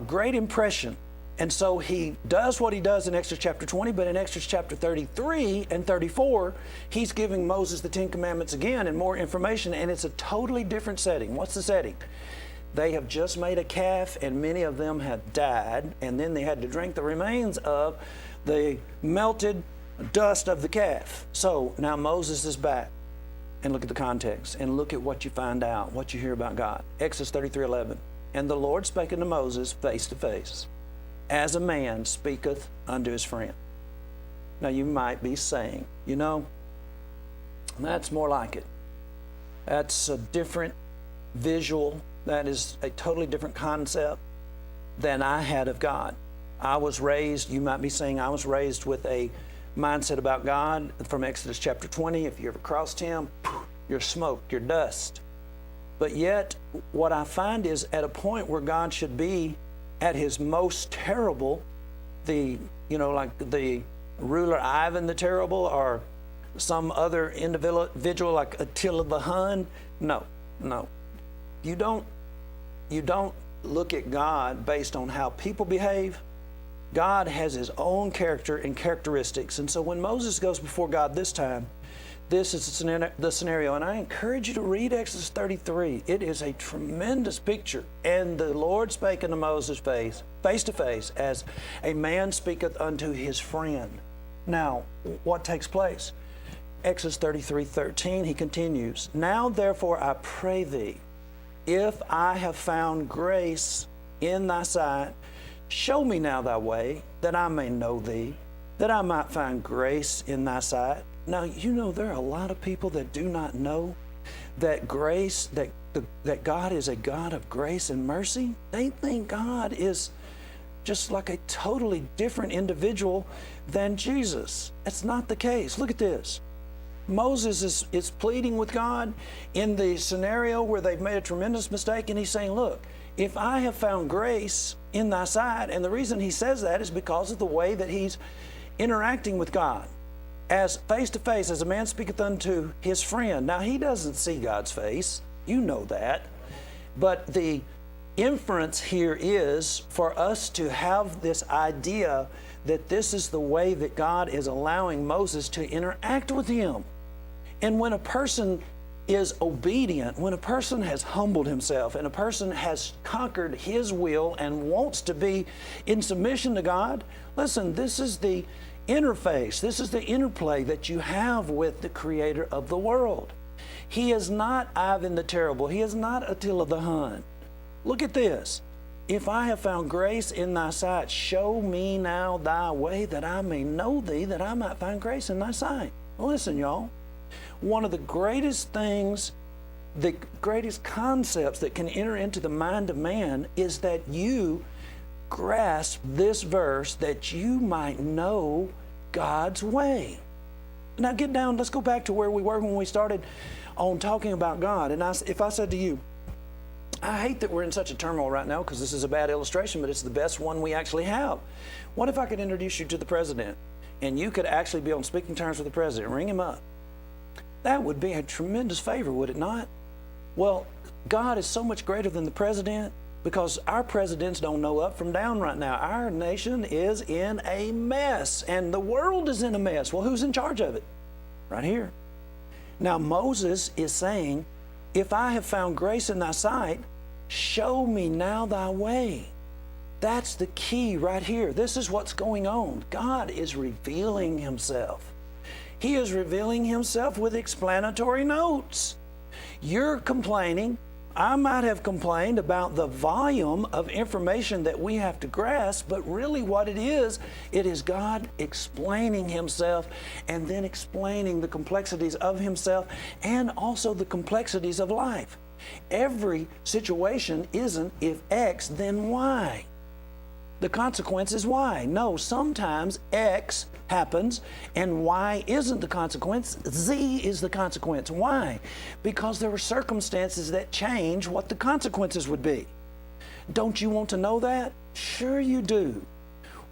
great impression. And so he does what he does in Exodus chapter 20, but in Exodus chapter 33 and 34, he's giving Moses the 10 Commandments again and more information, and it's a totally different setting. What's the setting? They have just made a calf, and many of them have died, and then they had to drink the remains of the melted dust of the calf. So now Moses is back. And look at the context, and look at what you find out, what you hear about God. Exodus 33:11. And the Lord spake unto Moses face to face, as a man speaketh unto his friend. Now you might be saying, That's more like it. That's a different visual. That is a totally different concept than I had of God. I was raised, you might be saying, I was raised with a mindset about God from Exodus chapter 20. If you ever crossed him, you're smoke, you're dust. But yet, what I find is at a point where God should be at his most terrible, like the ruler Ivan the Terrible, or some other individual like Attila the Hun. No. You don't look at God based on how people behave. God has his own character and characteristics. And so when Moses goes before God this time, this is the scenario. And I encourage you to read Exodus 33. It is a tremendous picture. And the Lord spake unto Moses face to face, as a man speaketh unto his friend. Now, what takes place? Exodus 33:13, he continues, Now therefore I pray thee, if I have found grace in thy sight, show me now thy way, that I may know thee, that I might find grace in thy sight. Now, there are a lot of people that do not know that grace, that God is a God of grace and mercy. They think God is just like a totally different individual than Jesus. That's not the case. Look at this. Moses is pleading with God in the scenario where they've made a tremendous mistake, and he's saying, look, if I have found grace in thy sight, and the reason he says that is because of the way that he's interacting with God, as face to face, as a man speaketh unto his friend. Now, he doesn't see God's face. You know that. But the inference here is for us to have this idea that this is the way that God is allowing Moses to interact with him. And when a person is obedient, when a person has humbled himself and a person has conquered his will and wants to be in submission to God, listen, this is the interface, this is the interplay that you have with the creator of the world. He is not Ivan the Terrible. He is not Attila the Hun. Look at this. If I have found grace in thy sight, show me now thy way, that I may know thee, that I might find grace in thy sight. Well, listen, y'all. One of the greatest things, the greatest concepts that can enter into the mind of man is that you grasp this verse, that you might know God's way. Now get down, let's go back to where we were when we started on talking about God. And if I said to you, I hate that we're in such a turmoil right now because this is a bad illustration, but it's the best one we actually have. What if I could introduce you to the president and you could actually be on speaking terms with the president? Ring him up. That would be a tremendous favor, would it not? Well, God is so much greater than the president because our presidents don't know up from down right now. Our nation is in a mess and the world is in a mess. Well, who's in charge of it? Right here. Now, Moses is saying, if I have found grace in thy sight, show me now thy way. That's the key right here. This is what's going on. God is revealing himself. He is revealing himself with explanatory notes. You're complaining. I might have complained about the volume of information that we have to grasp, but really what it is God explaining himself and then explaining the complexities of himself and also the complexities of life. Every situation isn't if X, then Y. The consequence is Y. No, sometimes X happens and Y isn't the consequence. Z is the consequence. Why? Because there were circumstances that change what the consequences would be. Don't you want to know that? Sure you do.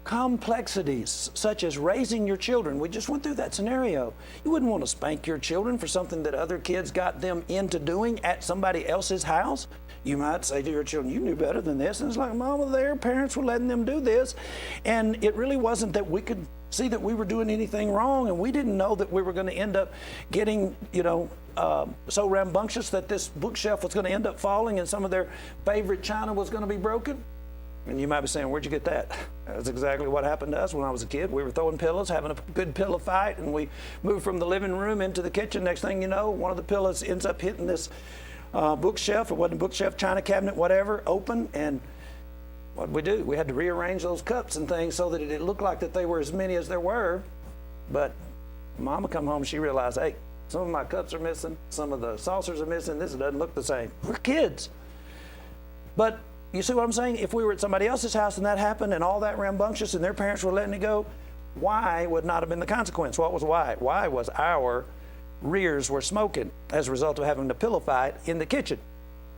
Complexities such as raising your children. We just went through that scenario. You wouldn't want to spank your children for something that other kids got them into doing at somebody else's house. You might say to your children, you knew better than this. And it's like, Mama, their parents were letting them do this. And it really wasn't that we could see that we were doing anything wrong. And we didn't know that we were going to end up getting, so rambunctious that this bookshelf was going to end up falling and some of their favorite china was going to be broken. And you might be saying, where'd you get that? That's exactly what happened to us when I was a kid. We were throwing pillows, having a good pillow fight, and we moved from the living room into the kitchen. Next thing you know, one of the pillows ends up hitting this bookshelf. It wasn't a bookshelf, china cabinet, whatever, open. And what did we do? We had to rearrange those cups and things so that it looked like that they were as many as there were. But Mama come home, she realized, hey, Some of my cups are missing. Some of the saucers are missing. This doesn't look the same. We're kids. But you see what I'm saying? If we were at somebody else's house and that happened and all that rambunctious and their parents were letting it go, why would not have been the consequence? What was why? Why was our rears were smoking as a result of having a pillow fight in the kitchen.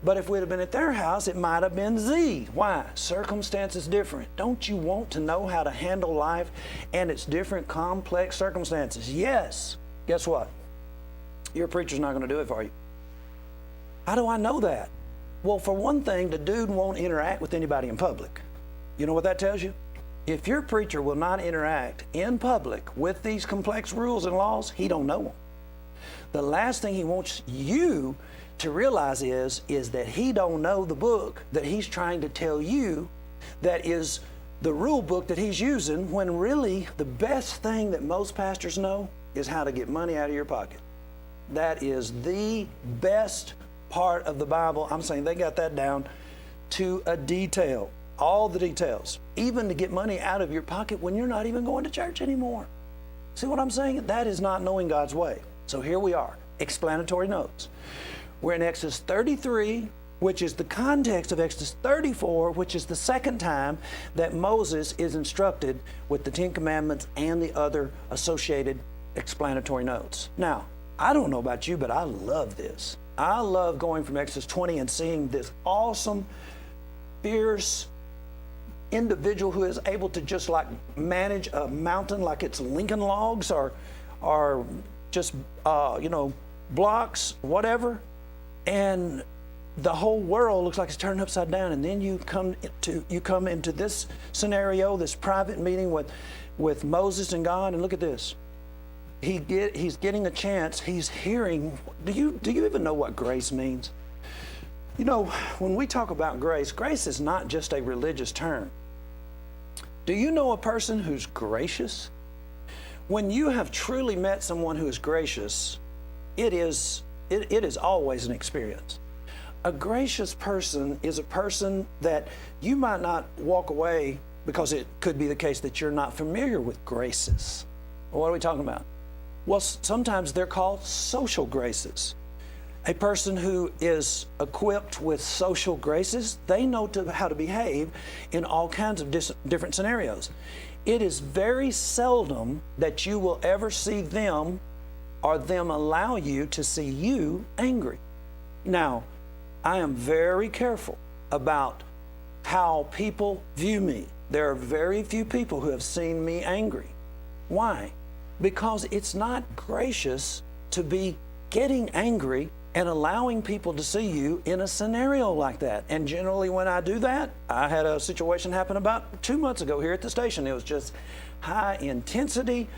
But if we'd have been at their house, it might have been Z. Why? Circumstances different. Don't you want to know how to handle life and its different complex circumstances? Yes. Guess what? Your preacher's not going to do it for you. How do I know that? Well, for one thing, the dude won't interact with anybody in public. You know what that tells you? If your preacher will not interact in public with these complex rules and laws, he don't know them. The last thing he wants you to realize is that he don't know the book that he's trying to tell you that is the rule book that he's using, when really the best thing that most pastors know is how to get money out of your pocket. That is the best part of the Bible. I'm saying they got that down to a detail, all the details, even to get money out of your pocket when you're not even going to church anymore. See what I'm saying? That is not knowing God's way. So here we are, explanatory notes. We're in Exodus 33, which is the context of Exodus 34, which is the second time that Moses is instructed with the Ten Commandments and the other associated explanatory notes. Now, I don't know about you, but I love this. I love going from Exodus 20 and seeing this awesome, fierce individual who is able to just like manage a mountain like it's Lincoln logs or just, blocks, whatever. And the whole world looks like it's turned upside down. And then you come into this scenario, this private meeting with Moses and God, and look at this. He's getting a chance. He's hearing. Do you even know what grace means? You know, when we talk about grace, grace is not just a religious term. Do you know a person who's gracious? When you have truly met someone who is gracious, it is always an experience. A gracious person is a person that you might not walk away, because it could be the case that you're not familiar with graces. Well, what are we talking about? Well, sometimes they're called social graces. A person who is equipped with social graces, they know how to behave in all kinds of different scenarios. It is very seldom that you will ever see them or them allow you to see you angry. Now, I am very careful about how people view me. There are very few people who have seen me angry. Why? Because it's not gracious to be getting angry and allowing people to see you in a scenario like that. And generally when I do that, I had a situation happen about 2 months ago here at the station. It was just high intensity,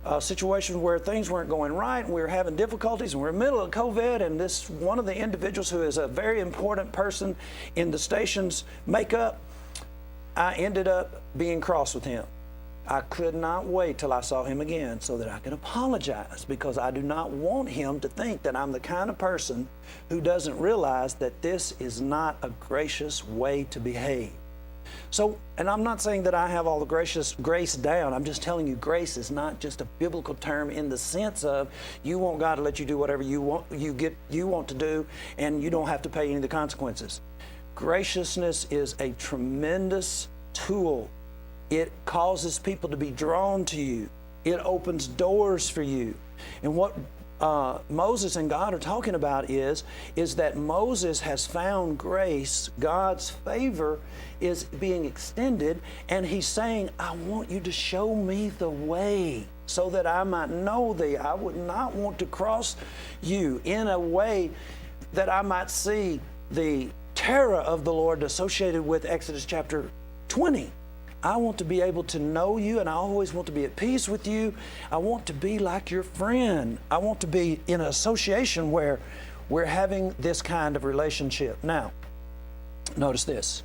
a situation where things weren't going right and we were having difficulties and we're in the middle of COVID, and this one of the individuals who is a very important person in the station's makeup, I ended up being cross with him. I could not wait till I saw him again so that I could apologize, because I do not want him to think that I'm the kind of person who doesn't realize that this is not a gracious way to behave. So, and I'm not saying that I have all the grace down. I'm just telling you, grace is not just a biblical term in the sense of you want God to let you do whatever you want to do, and you don't have to pay any of the consequences. Graciousness is a tremendous tool. It causes people to be drawn to you. It opens doors for you. And what Moses and God are talking about is that Moses has found grace. God's favor is being extended, and he's saying, I want you to show me the way so that I might know thee. I would not want to cross you in a way that I might see the terror of the Lord associated with Exodus chapter 20. I want to be able to know you, and I always want to be at peace with you. I want to be like your friend. I want to be in an association where we're having this kind of relationship. Now, notice this.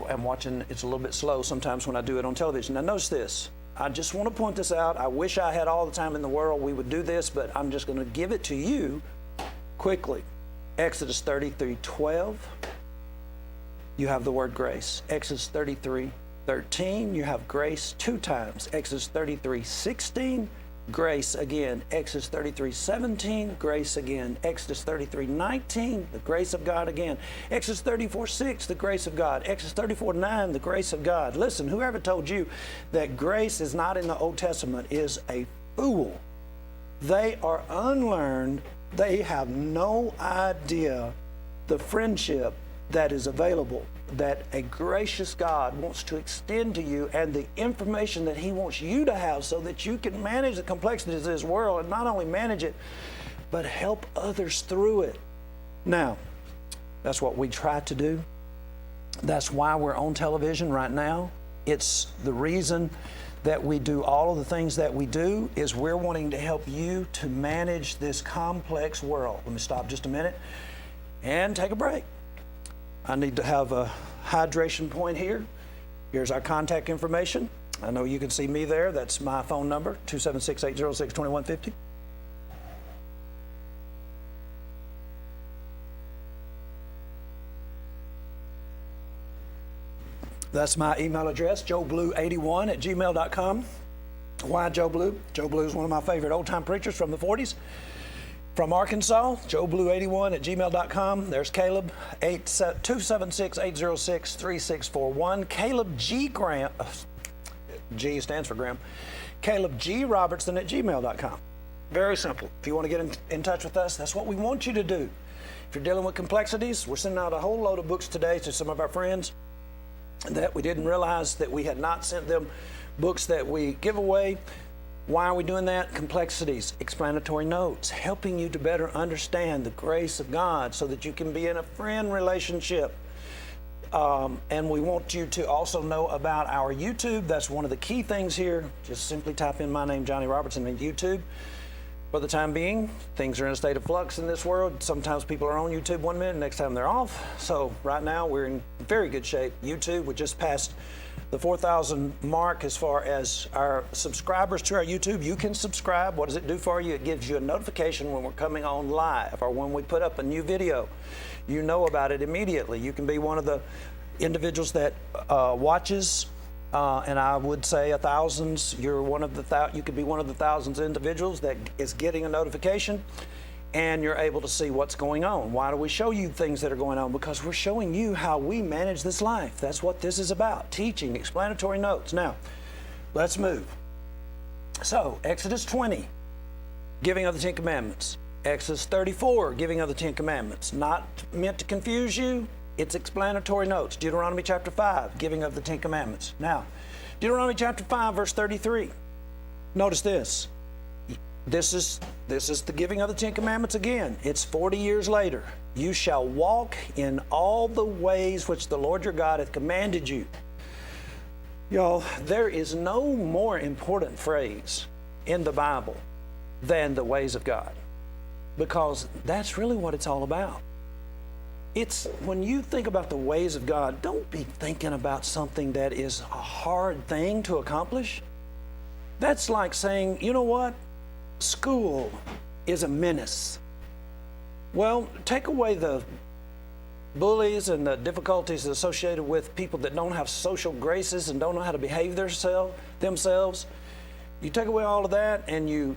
I'm watching, it's a little bit slow sometimes when I do it on television. Now notice this. I just want to point this out. I wish I had all the time in the world we would do this, but I'm just going to give it to you quickly. Exodus 33:12. You have the word grace. Exodus 33:13, you have grace 2 times. Exodus 33:16, grace again. Exodus 33:17, grace again. Exodus 33:19, the grace of God again. Exodus 34:6, the grace of God. Exodus 34:9, the grace of God. Listen, whoever told you that grace is not in the Old Testament is a fool. They are unlearned. They have no idea the friendship that is available, that a gracious God wants to extend to you, and the information that He wants you to have so that you can manage the complexities of this world, and not only manage it, but help others through it. Now, that's what we try to do. That's why we're on television right now. It's the reason that we do all of the things that we do, is we're wanting to help you to manage this complex world. Let me stop just a minute and take a break. I need to have a hydration point here. Here's our contact information. I know you can see me there. That's my phone number, 276-806-2150. That's my email address, joeblue81@gmail.com. Why Joe Blue? Joe Blue is one of my favorite old-time preachers from the 40s. From Arkansas, joeblue81@gmail.com. There's Caleb, 276-806-3641. Caleb G. Graham, G stands for Graham. Caleb G. Robertson at gmail.com. Very simple. If you want to get in touch with us, that's what we want you to do. If you're dealing with complexities, we're sending out a whole load of books today to some of our friends that we didn't realize that we had not sent them books that we give away. Why are we doing that? Complexities, explanatory notes, helping you to better understand the grace of God so that you can be in a friend relationship. And we want you to also know about our YouTube. That's one of the key things here. Just simply type in my name, Johnny Robertson, in YouTube. For the time being, things are in a state of flux in this world. Sometimes people are on YouTube one minute, next time they're off. So right now we're in very good shape. YouTube, we just passed the 4,000 mark as far as our subscribers to our YouTube. You can subscribe. What does it do for you? It gives you a notification when we're coming on live or when we put up a new video. You know about it immediately. You can be one of the individuals that watches, and I would say thousands. You're one of the you could be one of the thousands of individuals that is getting a notification, and you're able to see what's going on. Why do we show you things that are going on? Because we're showing you how we manage this life. That's what this is about, teaching, explanatory notes. Now, let's move. So, Exodus 20, giving of the Ten Commandments. Exodus 34, giving of the Ten Commandments. Not meant to confuse you, it's explanatory notes. Deuteronomy chapter 5, giving of the Ten Commandments. Now, Deuteronomy chapter 5, verse 33. Notice this. This is the giving of the Ten Commandments again. It's 40 years later. You shall walk in all the ways which the Lord your God hath commanded you. Y'all, there is no more important phrase in the Bible than the ways of God, because that's really what it's all about. It's when you think about the ways of God, don't be thinking about something that is a hard thing to accomplish. That's like saying, you know what? School is a menace. Well, take away the bullies and the difficulties associated with people that don't have social graces and don't know how to behave themselves. You take away all of that and you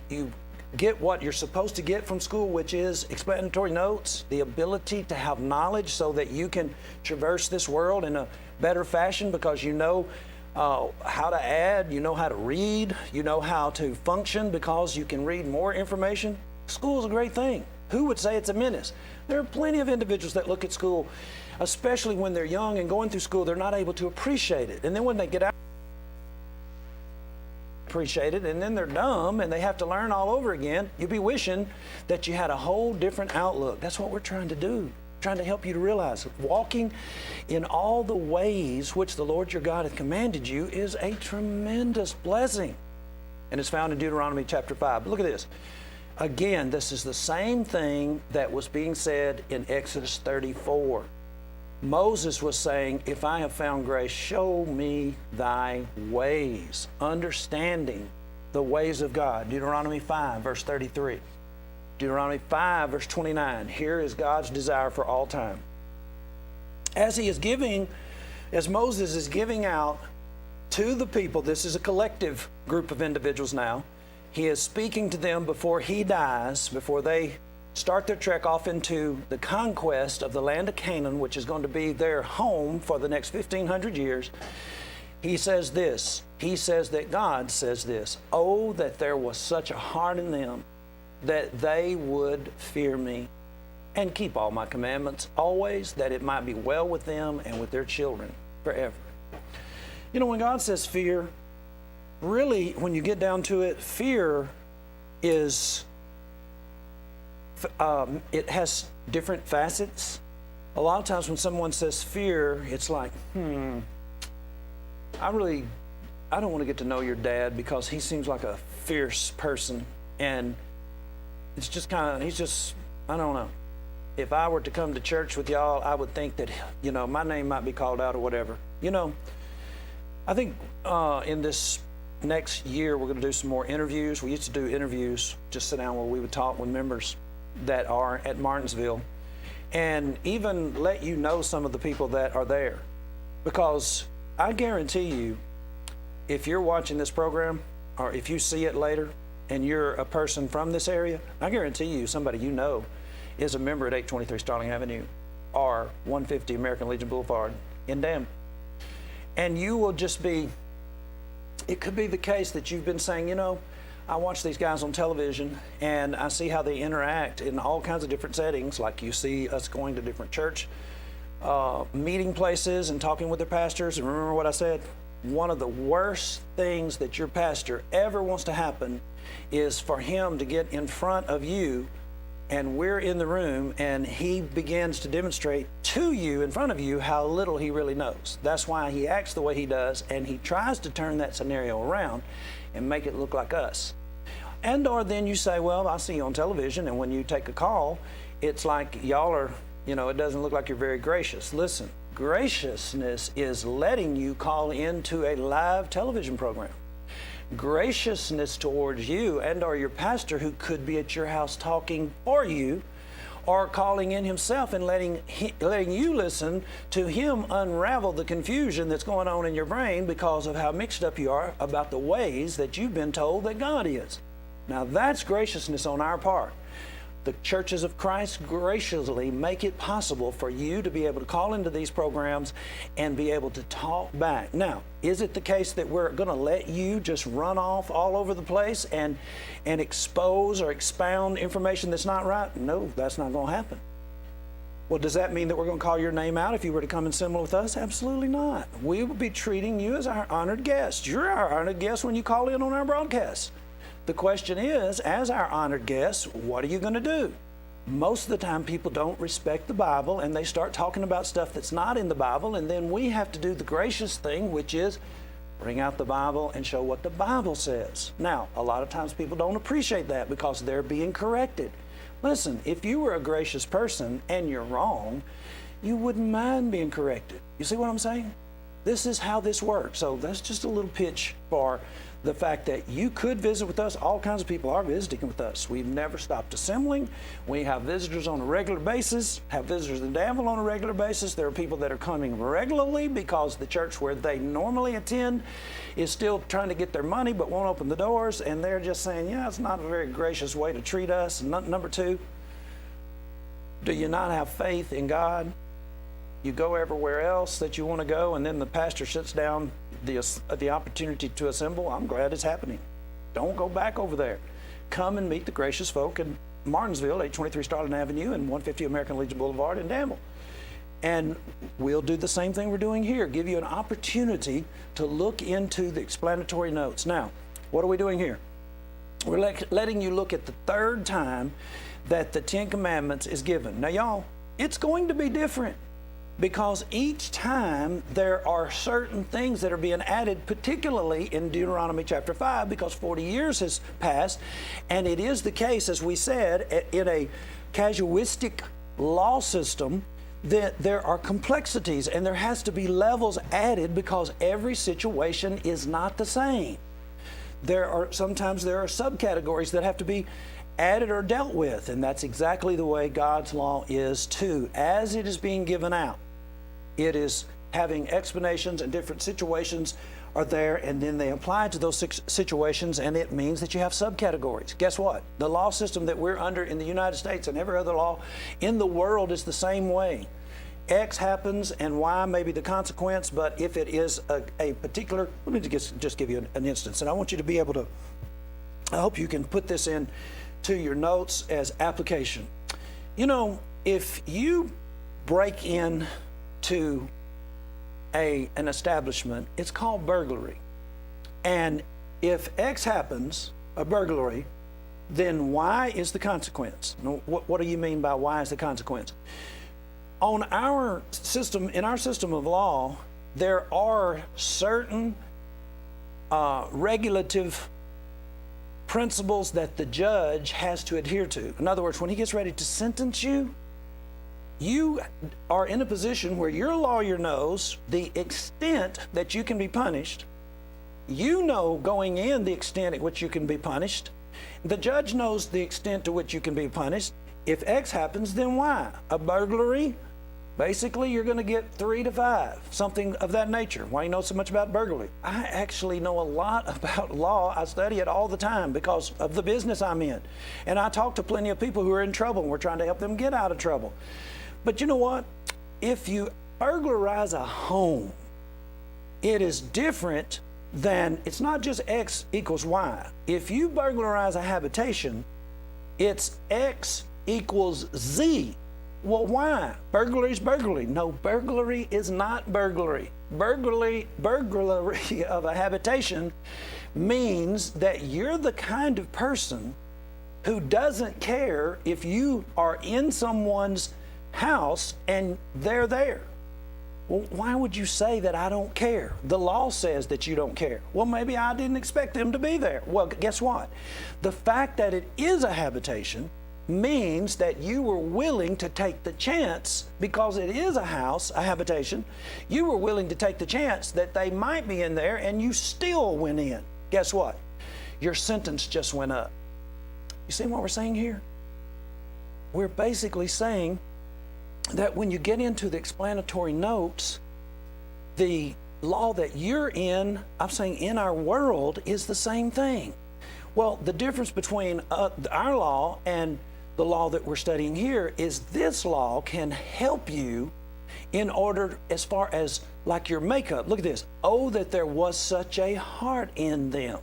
get what you're supposed to get from school, which is explanatory notes, the ability to have knowledge so that you can traverse this world in a better fashion because you know how to add, you know how to read, you know how to function because you can read more information. School is a great thing. Who would say it's a menace? There are plenty of individuals that look at school, especially when they're young and going through school, they're not able to appreciate it. And then when they get out, appreciate it, and then they're dumb and they have to learn all over again. You'd be wishing that you had a whole different outlook. That's what we're trying to do. Trying to help you to realize walking in all the ways which the Lord your God hath commanded you is a tremendous blessing. And it's found in Deuteronomy chapter 5. But look at this. Again, this is the same thing that was being said in Exodus 34. Moses was saying, if I have found grace, show me thy ways. Understanding the ways of God. Deuteronomy 5, verse 33. Deuteronomy 5, verse 29. Here is God's desire for all time. As Moses is giving out to the people, this is a collective group of individuals now, He is speaking to them before he dies, before they start their trek off into the conquest of the land of Canaan, which is going to be their home for the next 1,500 years. He says this. He says that God says this. Oh, that there was such a heart in them that they would fear me and keep all my commandments always, that it might be well with them and with their children forever. You know, when God says fear, really, when you get down to it, fear is, it has different facets. A lot of times when someone says fear, it's like, I don't want to get to know your dad because he seems like a fierce person. And it's just I don't know. If I were to come to church with y'all, I would think that, my name might be called out or whatever. I think in this next year, we're going to do some more interviews. We used to do interviews, just sit down where we would talk with members that are at Martinsville and even let you know some of the people that are there. Because I guarantee you, if you're watching this program or if you see it later and you're a person from this area, I guarantee you somebody you know is a member at 823 Starling Avenue or 150 American Legion Boulevard in Danville. And you will just be, it could be the case that you've been saying, I watch these guys on television and I see how they interact in all kinds of different settings, like you see us going to different church meeting places and talking with their pastors. And remember what I said? One of the worst things that your pastor ever wants to happen is for him to get in front of you and we're in the room and he begins to demonstrate to you in front of you how little he really knows. That's why he acts the way he does, and he tries to turn that scenario around and make it look like us. And or then you say, well, I see you on television, and when you take a call, it's like y'all are, it doesn't look like you're very gracious. Listen, graciousness is letting you call into a live television program. Graciousness towards you and or your pastor, who could be at your house talking for you or calling in himself and letting you listen to him unravel the confusion that's going on in your brain because of how mixed up you are about the ways that you've been told that God is. Now that's graciousness on our part. The churches of Christ graciously make it possible for you to be able to call into these programs and be able to talk back. Now, is it the case that we're going to let you just run off all over the place and expose or expound information that's not right? No, that's not going to happen. Well, does that mean that we're going to call your name out if you were to come and assemble with us? Absolutely not. We will be treating you as our honored guest. You're our honored guest when you call in on our broadcast. The question is, as our honored guests, what are you going to do? Most of the time, people don't respect the Bible, and they start talking about stuff that's not in the Bible, and then we have to do the gracious thing, which is bring out the Bible and show what the Bible says. Now, a lot of times people don't appreciate that because they're being corrected. Listen, if you were a gracious person and you're wrong, you wouldn't mind being corrected. You see what I'm saying? This is how this works. So that's just a little pitch for the fact that you could visit with us. All kinds of people are visiting with us. We've never stopped assembling. We have visitors on a regular basis, have visitors in Danville on a regular basis. There are people that are coming regularly because the church where they normally attend is still trying to get their money but won't open the doors, and they're just saying, yeah, it's not a very gracious way to treat us. And number two, do you not have faith in God? You go everywhere else that you want to go, and then the pastor shuts down the opportunity to assemble. I'm glad it's happening. Don't go back over there. Come and meet the gracious folk in Martinsville, 823 Starling Avenue and 150 American Legion Boulevard in Danville. And we'll do the same thing we're doing here, give you an opportunity to look into the explanatory notes. Now, what are we doing here? We're letting you look at the third time that the Ten Commandments is given. Now, y'all, it's going to be different, because each time there are certain things that are being added, particularly in Deuteronomy chapter 5, because 40 years has passed, and it is the case, as we said, in a casualistic law system, that there are complexities and there has to be levels added because every situation is not the same. Sometimes there are subcategories that have to be added or dealt with, and that's exactly the way God's law is too. As it is being given out, it is having explanations, and different situations are there, and then they apply to those situations, and it means that you have subcategories. Guess what? The law system that we're under in the United States and every other law in the world is the same way. X happens and Y may be the consequence, but if it is a particular, let me just give you an instance, and I want you to be able to, I hope you can put this in to your notes as application. You know, if you break in to an establishment, it's called burglary. And if X happens, a burglary, then Y is the consequence. What do you mean by Y is the consequence? On our system, in our system of law, there are certain regulative principles that the judge has to adhere to. In other words, when he gets ready to sentence you, you are in a position where your lawyer knows the extent that you can be punished. You know going in the extent at which you can be punished. The judge knows the extent to which you can be punished. If X happens, then Y. A burglary, basically you're going to get 3 to 5, something of that nature. Why do you know so much about burglary? I actually know a lot about law. I study it all the time because of the business I'm in. And I talk to plenty of people who are in trouble, and we're trying to help them get out of trouble. But you know what? If you burglarize a home, it is different than, it's not just X equals Y. If you burglarize a habitation, it's X equals Z. Well, why? Burglary is burglary. No, burglary is not burglary. Burglary of a habitation means that you're the kind of person who doesn't care if you are in someone's house and they're there. Well, why would you say that I don't care? The law says that you don't care. Well, maybe I didn't expect them to be there. Well, guess what? The fact that it is a habitation means that you were willing to take the chance, because it is a house, a habitation, you were willing to take the chance that they might be in there, and you still went in. Guess what? Your sentence just went up. You see what we're saying here? We're basically saying that when you get into the explanatory notes, the law that you're in, I'm saying in our world, is the same thing. Well, the difference between our law and the law that we're studying here is this law can help you in order, as far as like your makeup. Look at this. Oh, that there was such a heart in them.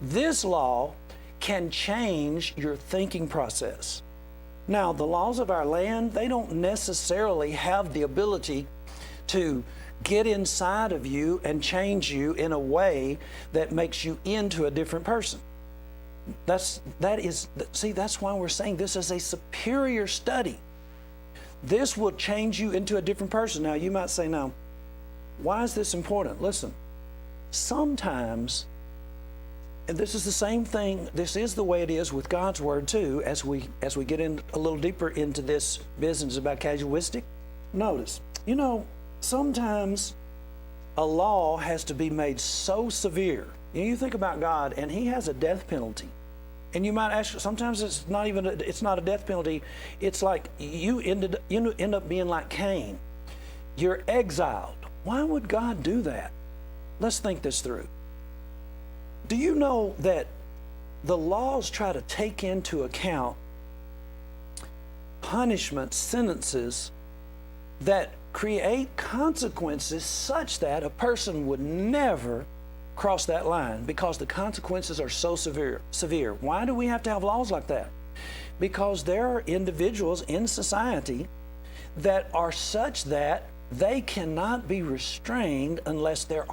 This law can change your thinking process. Now, the laws of our land, they don't necessarily have the ability to get inside of you and change you in a way that makes you into a different person. That's why we're saying this is a superior study. This will change you into a different person. Now, you might say, now, why is this important? Listen, sometimes, and this is the same thing, this is the way it is with God's Word too, as we get in a little deeper into this business about casualistic. Notice, you know, sometimes a law has to be made so severe. You think about God, and He has a death penalty. And you might ask, sometimes it's not a death penalty. It's like you end up being like Cain. You're exiled. Why would God do that? Let's think this through. Do you know that the laws try to take into account punishment, sentences that create consequences such that a person would never cross that line, because the consequences are so severe. Why do we have to have laws like that? Because there are individuals in society that are such that they cannot be restrained unless the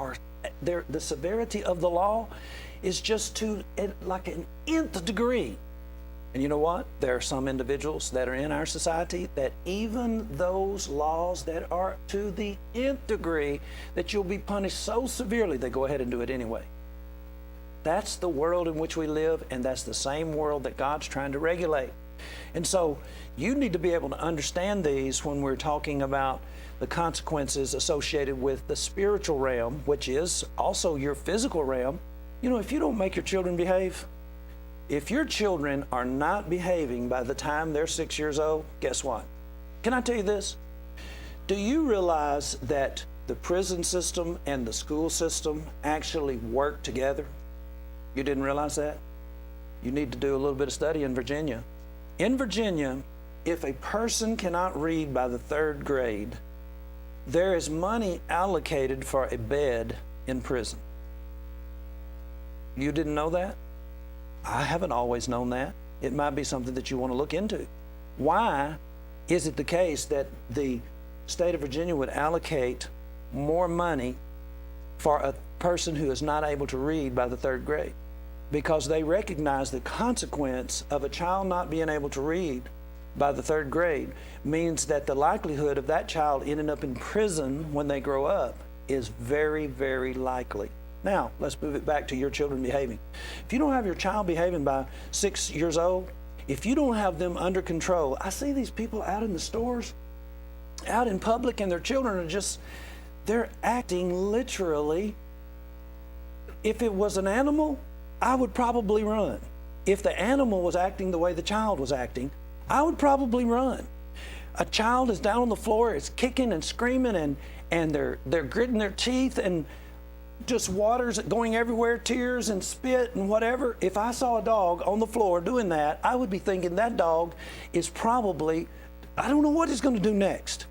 severity of the law is just to like an nth degree. And you know what? There are some individuals that are in our society that even those laws that are to the nth degree that you'll be punished so severely, they go ahead and do it anyway. That's the world in which we live, and that's the same world that God's trying to regulate. And so you need to be able to understand these when we're talking about the consequences associated with the spiritual realm, which is also your physical realm. You know, if you don't make your children behave, if your children are not behaving by the time they're 6 years old, guess what? Can I tell you this? Do you realize that the prison system and the school system actually work together? You didn't realize that? You need to do a little bit of study in Virginia. In Virginia, if a person cannot read by the 3rd grade, there is money allocated for a bed in prison. You didn't know that? I haven't always known that. It might be something that you want to look into. Why is it the case that the state of Virginia would allocate more money for a person who is not able to read by the 3rd grade? Because they recognize the consequence of a child not being able to read by the 3rd grade means that the likelihood of that child ending up in prison when they grow up is very, very likely. Now, let's move it back to your children behaving. If you don't have your child behaving by 6 years old, if you don't have them under control, I see these people out in the stores, out in public, and their children are just, they're acting literally. If it was an animal, I would probably run. If the animal was acting the way the child was acting, I would probably run. A child is down on the floor, is kicking and screaming, and they're gritting their teeth, and just water's going everywhere, tears and spit and whatever. If I saw a dog on the floor doing that, I would be thinking that dog is probably, I don't know what it's going to do next.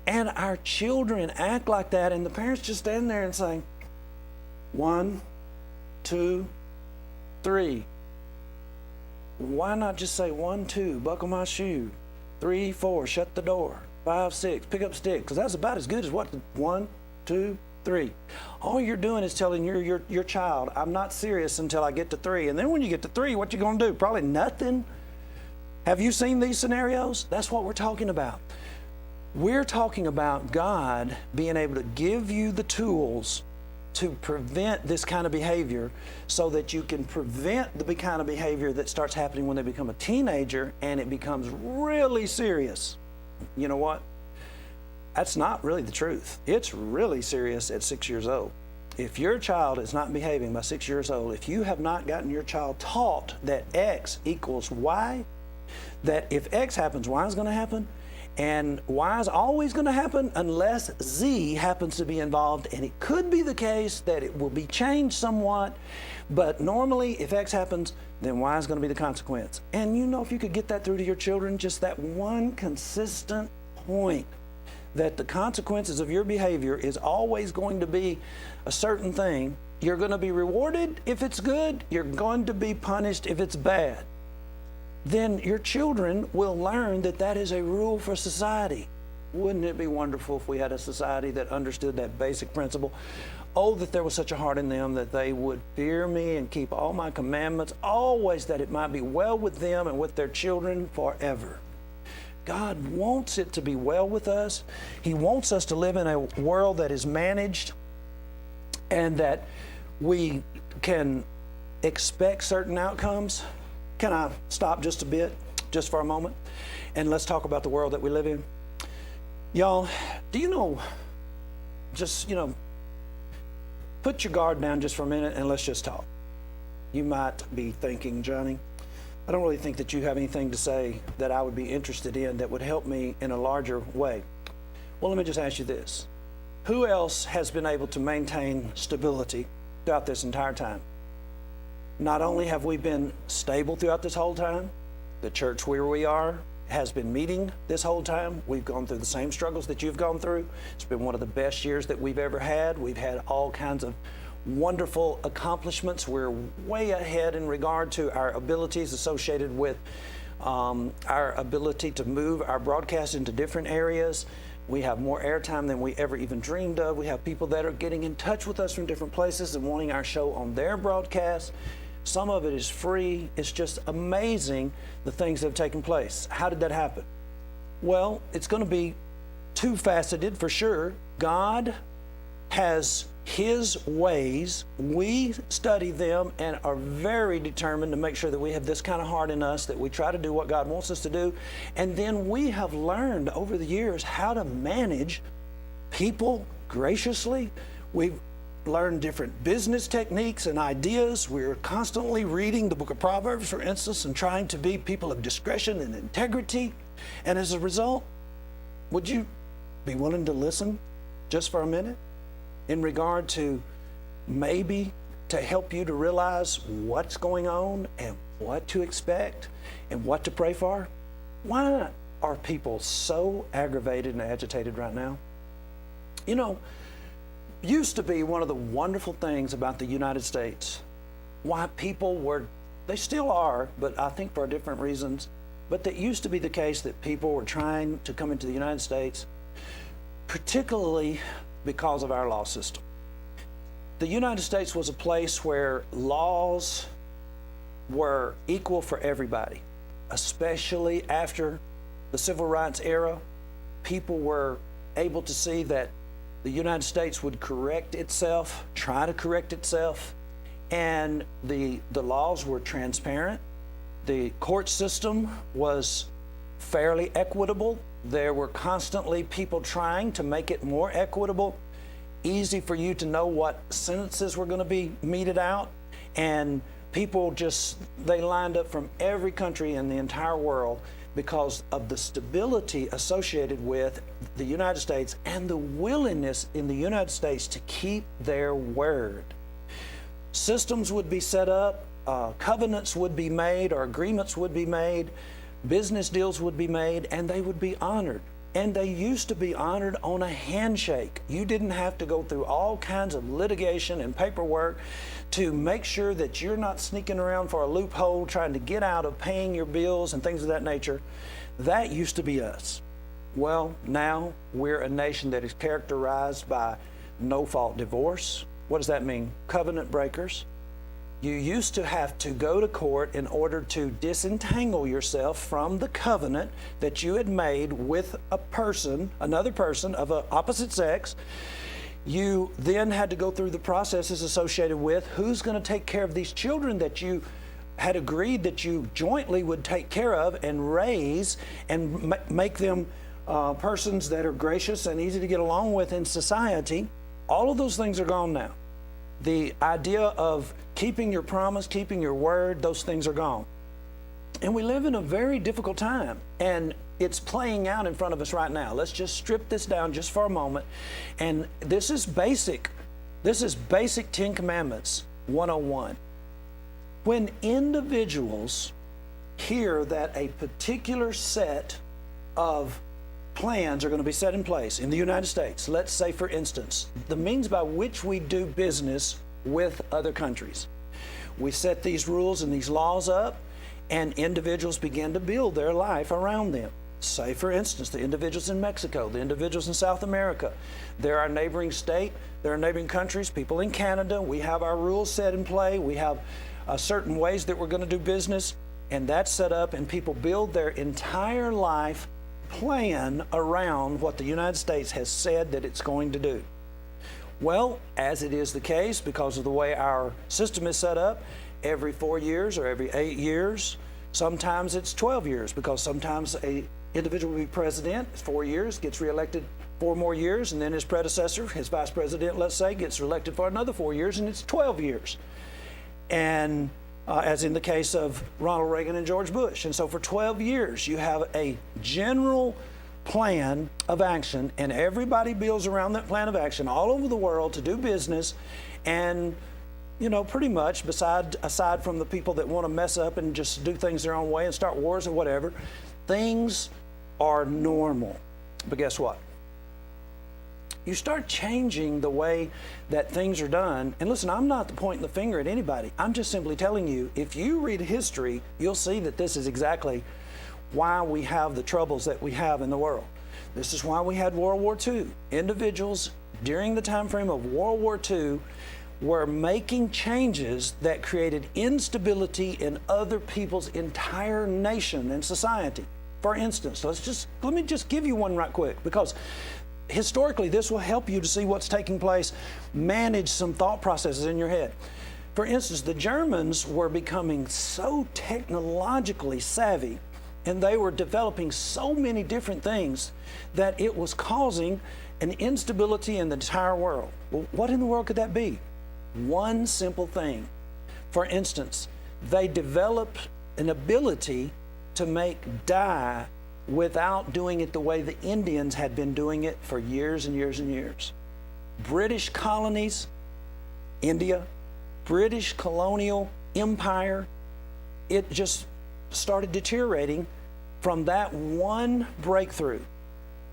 And our children act like that, and the parents just stand there and say, 1, 2, 3. Why not just say 1, 2, buckle my shoe, 3, 4, shut the door, 5, 6, pick up stick, because that's about as good as what, 1, 2, 3. All you're doing is telling your child, I'm not serious until I get to 3. And then when you get to 3, what you going to do? Probably nothing. Have you seen these scenarios? That's what we're talking about. We're talking about God being able to give you the tools to prevent this kind of behavior so that you can prevent the kind of behavior that starts happening when they become a teenager and it becomes really serious. You know what? That's not really the truth. It's really serious at 6 years old. If your child is not behaving by 6 years old, if you have not gotten your child taught that X equals Y, that if X happens, Y is going to happen, and Y is always going to happen unless Z happens to be involved, and it could be the case that it will be changed somewhat, but normally if X happens, then Y is going to be the consequence. And you know, if you could get that through to your children, just that one consistent point, that the consequences of your behavior is always going to be a certain thing. You're going to be rewarded if it's good, you're going to be punished if it's bad. Then your children will learn that that is a rule for society. Wouldn't it be wonderful if we had a society that understood that basic principle? Oh, that there was such a heart in them that they would fear me and keep all my commandments, always, that it might be well with them and with their children forever. God wants it to be well with us. He wants us to live in a world that is managed and that we can expect certain outcomes. Can I stop just a bit, just for a moment? And let's talk about the world that we live in. Y'all, do you know, just, put your guard down just for a minute and let's just talk. You might be thinking, Johnny, I don't really think that you have anything to say that I would be interested in that would help me in a larger way. Well, let me just ask you this. Who else has been able to maintain stability throughout this entire time? Not only have we been stable throughout this whole time, the church where we are has been meeting this whole time. We've gone through the same struggles that you've gone through. It's been one of the best years that we've ever had. We've had all kinds of wonderful accomplishments. We're way ahead in regard to our abilities associated with our ability to move our broadcast into different areas. We have more airtime than we ever even dreamed of. We have people that are getting in touch with us from different places and wanting our show on their broadcast. Some of it is free. It's just amazing the things that have taken place. How did that happen? Well, it's going to be two-faceted for sure. God has His ways. We study them and are very determined to make sure that we have this kind of heart in us, that we try to do what God wants us to do. And then we have learned over the years how to manage people graciously. We've learned different business techniques and ideas. We're constantly reading the book of Proverbs, for instance, and trying to be people of discretion and integrity. And as a result, would you be willing to listen just for a minute in regard to maybe to help you to realize what's going on and what to expect and what to pray for? Why are people so aggravated and agitated right now? You know, used to be one of the wonderful things about the United States, why people were, they still are, but I think for different reasons, but that used to be the case that people were trying to come into the United States, particularly because of our law system. The United States was a place where laws were equal for everybody, especially after the Civil Rights era. People were able to see that the United States would correct itself, try to correct itself, and the laws were transparent. The court system was fairly equitable. There were constantly people trying to make it more equitable, easy for you to know what sentences were going to be meted out, and people just, they lined up from every country in the entire world because of the stability associated with the United States and the willingness in the United States to keep their word. Systems would be set up, covenants would be made, or agreements would be made, business deals would be made, and they would be honored. And they used to be honored on a handshake. You didn't have to go through all kinds of litigation and paperwork to make sure that you're not sneaking around for a loophole trying to get out of paying your bills and things of that nature. That used to be us. Well, now we're a nation that is characterized by no-fault divorce. What does that mean? Covenant breakers. You used to have to go to court in order to disentangle yourself from the covenant that you had made with a person, another person of an opposite sex. You then had to go through the processes associated with who's going to take care of these children that you had agreed that you jointly would take care of and raise and make them persons that are gracious and easy to get along with in society. All of those things are gone now. The idea of keeping your promise, keeping your word, those things are gone. And we live in a very difficult time, and it's playing out in front of us right now. Let's just strip this down just for a moment. And this is basic Ten Commandments 101. When individuals hear that a particular set of plans are going to be set in place in the United States, let's say, for instance, the means by which we do business with other countries. We set these rules and these laws up, and individuals begin to build their life around them. Say, for instance, the individuals in Mexico, the individuals in South America. They're our neighboring state, they're our neighboring countries, people in Canada. We have our rules set in play. We have certain ways that we're going to do business, and that's set up, and people build their entire life plan around what the United States has said that it's going to do. Well, as it is the case, because of the way our system is set up, every 4 years or every 8 years, sometimes it's 12 years, because sometimes a individual will be president, 4 years, gets reelected 4 more years, and then his predecessor, his vice president, let's say, gets reelected for another 4 years, and it's 12 years. And as in the case of Ronald Reagan and George Bush. And so for 12 years, you have a general plan of action, and everybody builds around that plan of action all over the world to do business. And, you know, pretty much aside from the people that want to mess up and just do things their own way and start wars or whatever, things are normal. But guess what? You start changing the way that things are done. And listen, I'm not pointing the finger at anybody. I'm just simply telling you, if you read history, you'll see that this is exactly why we have the troubles that we have in the world. This is why we had World War II. Individuals during the time frame of World War II were making changes that created instability in other people's entire nation and society. For instance, let me just give you one right quick, because historically, this will help you to see what's taking place, manage some thought processes in your head. For instance, the Germans were becoming so technologically savvy, and they were developing so many different things that it was causing an instability in the entire world. Well, what in the world could that be? One simple thing. For instance, they developed an ability to make dye without doing it the way the Indians had been doing it for years and years and years. British colonies, India, British colonial empire, it just started deteriorating from that one breakthrough.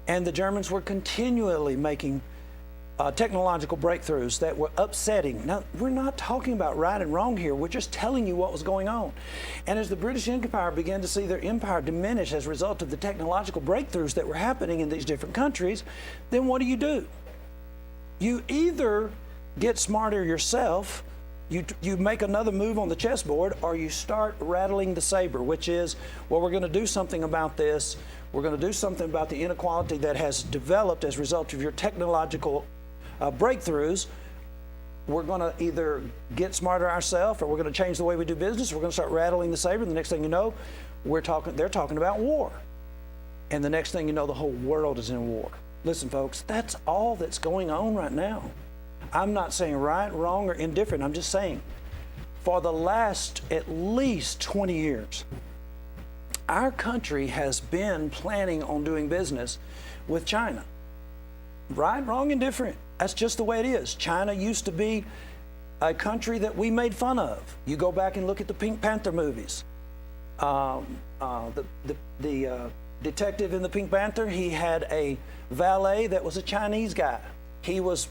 And the Germans were continually making technological breakthroughs that were upsetting. Now, we're not talking about right and wrong here. We're just telling you what was going on. And as the British Empire began to see their empire diminish as a result of the technological breakthroughs that were happening in these different countries, then what do? You either get smarter yourself, you make another move on the chessboard, or you start rattling the saber, which is, well, we're going to do something about this. We're going to do something about the inequality that has developed as a result of your technological breakthroughs. We're going to either get smarter ourselves, or we're going to change the way we do business. We're going to start rattling the saber. The next thing you know, they're talking about war. And the next thing you know, the whole world is in war. Listen, folks, that's all that's going on right now. I'm not saying right, wrong, or indifferent. I'm just saying for the last at least 20 years, our country has been planning on doing business with China. Right, wrong, indifferent. That's just the way it is. China used to be a country that we made fun of. You go back and look at the Pink Panther movies. The detective in the Pink Panther, he had a valet that was a Chinese guy. He was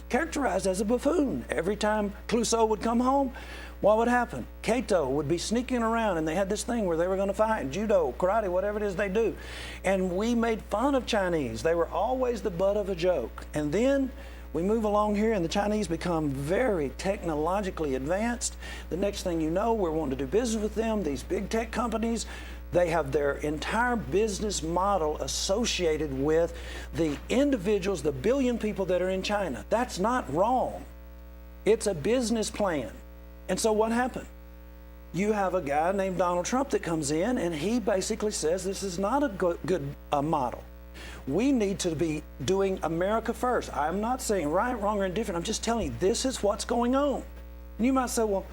characterized as a buffoon. Every time Clouseau would come home, what would happen? Kato would be sneaking around, and they had this thing where they were going to fight, judo, karate, whatever it is they do. And we made fun of Chinese. They were always the butt of a joke. And then we move along here, and the Chinese become very technologically advanced. The next thing you know, we're wanting to do business with them. These big tech companies, they have their entire business model associated with the individuals, the billion people that are in China. That's not wrong. It's a business plan. And so what happened? You have a guy named Donald Trump that comes in, and he basically says this is not a good model. We need to be doing America first. I'm not saying right, wrong, or indifferent. I'm just telling you this is what's going on. And you might say, well,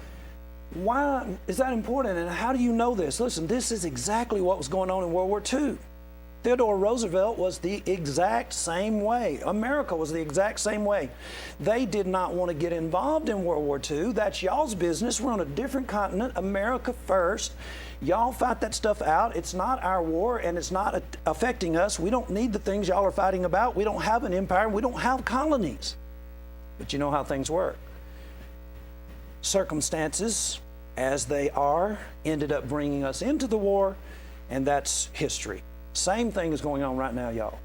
why is that important, and how do you know this? Listen, this is exactly what was going on in World War II. Theodore Roosevelt was the exact same way. America was the exact same way. They did not want to get involved in World War II. That's y'all's business. We're on a different continent. America first. Y'all fight that stuff out. It's not our war, and it's not affecting us. We don't need the things y'all are fighting about. We don't have an empire. We don't have colonies. But you know how things work. Circumstances, as they are, ended up bringing us into the war, and that's history. Same thing is going on right now, y'all.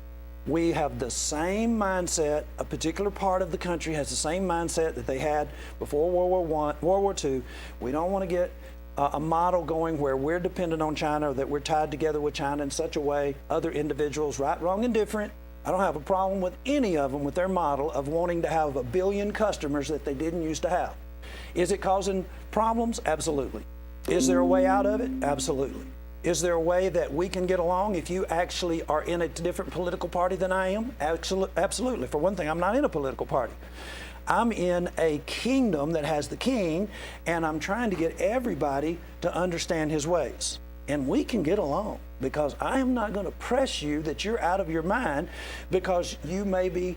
We have the same mindset. A particular part of the country has the same mindset that they had before World War II. We don't want to get a model going where we're dependent on China, or that we're tied together with China in such a way, other individuals, right, wrong, and different. I don't have a problem with any of them with their model of wanting to have 1 billion customers that they didn't used to have. Is it causing problems? Absolutely. Is there a way out of it? Absolutely. Is there a way that we can get along if you actually are in a different political party than I am? Absolutely. For one thing, I'm not in a political party. I'm in a kingdom that has the king, and I'm trying to get everybody to understand his ways. And we can get along, because I am not going to press you that you're out of your mind because you may be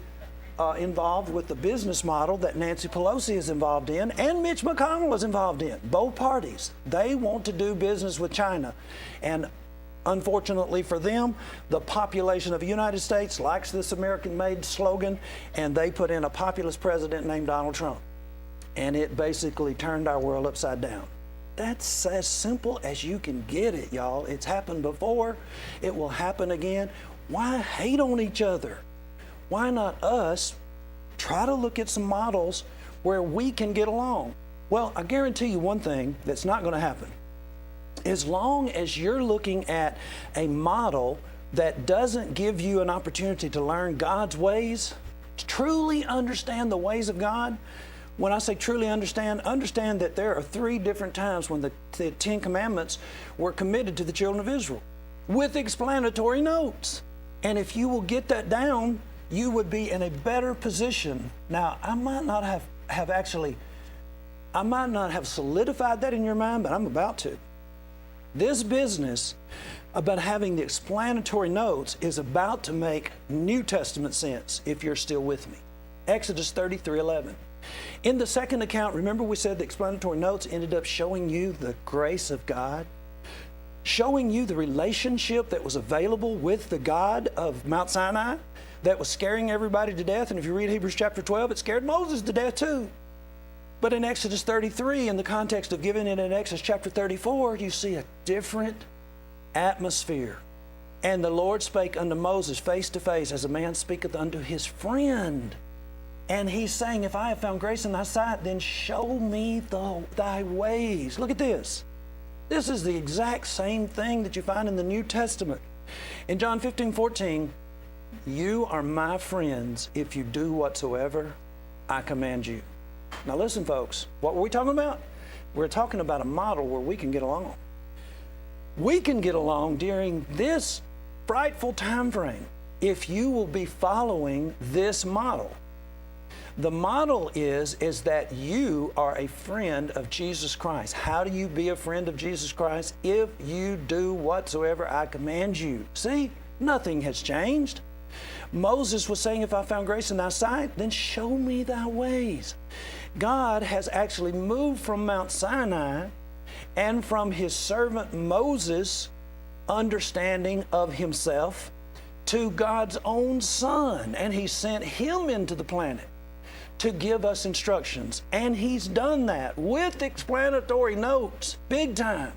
involved with the business model that Nancy Pelosi is involved in and Mitch McConnell is involved in. Both parties, they want to do business with China. And unfortunately for them, the population of the United States likes this American-made slogan, and they put in a populist president named Donald Trump. And it basically turned our world upside down. That's as simple as you can get it, y'all. It's happened before. It will happen again. Why hate on each other? Why not us try to look at some models where we can get along? Well, I guarantee you one thing that's not going to happen. As long as you're looking at a model that doesn't give you an opportunity to learn God's ways, to truly understand the ways of God. When I say truly understand that there are 3 different times when the 10 commandments were committed to the children of Israel with explanatory notes. And if you will get that down, you would be in a better position. Now, I might not have solidified that in your mind, but I'm about to. This business about having the explanatory notes is about to make New Testament sense if you're still with me. Exodus 33:11. In the second account, remember we said the explanatory notes ended up showing you the grace of God, showing you the relationship that was available with the God of Mount Sinai that was scaring everybody to death. And if you read Hebrews chapter 12, it scared Moses to death too. But in Exodus 33, in the context of giving it in Exodus chapter 34, you see a different atmosphere. And the Lord spake unto Moses face to face, as a man speaketh unto his friend. And he's saying, if I have found grace in thy sight, then show me thy ways. Look at this. This is the exact same thing that you find in the New Testament. In John 15:14, you are my friends if you do whatsoever I command you. Now listen, folks, what were we talking about? We're talking about a model where we can get along. We can get along during this frightful time frame if you will be following this model. The model is that you are a friend of Jesus Christ. How do you be a friend of Jesus Christ? If you do whatsoever I command you. See, nothing has changed. Moses was saying, if I found grace in thy sight, then show me thy ways. God has actually moved from Mount Sinai and from his servant Moses' understanding of himself to God's own Son, and he sent him into the planet to give us instructions. And he's done that with explanatory notes, big time.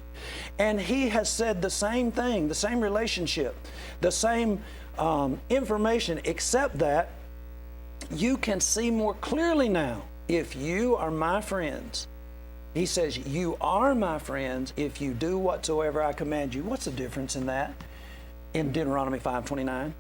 And he has said the same thing, the same relationship, the same information, except that you can see more clearly now. If you are my friends, he says, you are my friends if you do whatsoever I command you. What's the difference in that in Deuteronomy 5:29?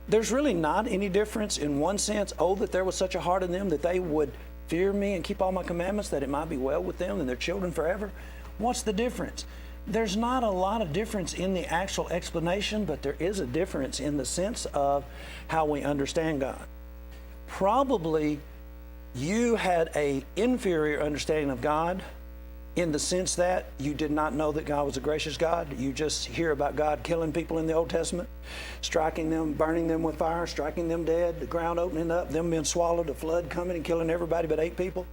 There's really not any difference in one sense. Oh, that there was such a heart in them that they would fear me and keep all my commandments, that it might be well with them and their children forever. What's the difference? There's not a lot of difference in the actual explanation, but there is a difference in the sense of how we understand God. Probably you had an inferior understanding of God in the sense that you did not know that God was a gracious God. You just hear about God killing people in the Old Testament, striking them, burning them with fire, striking them dead, the ground opening up, them being swallowed, a flood coming and killing everybody but 8 people.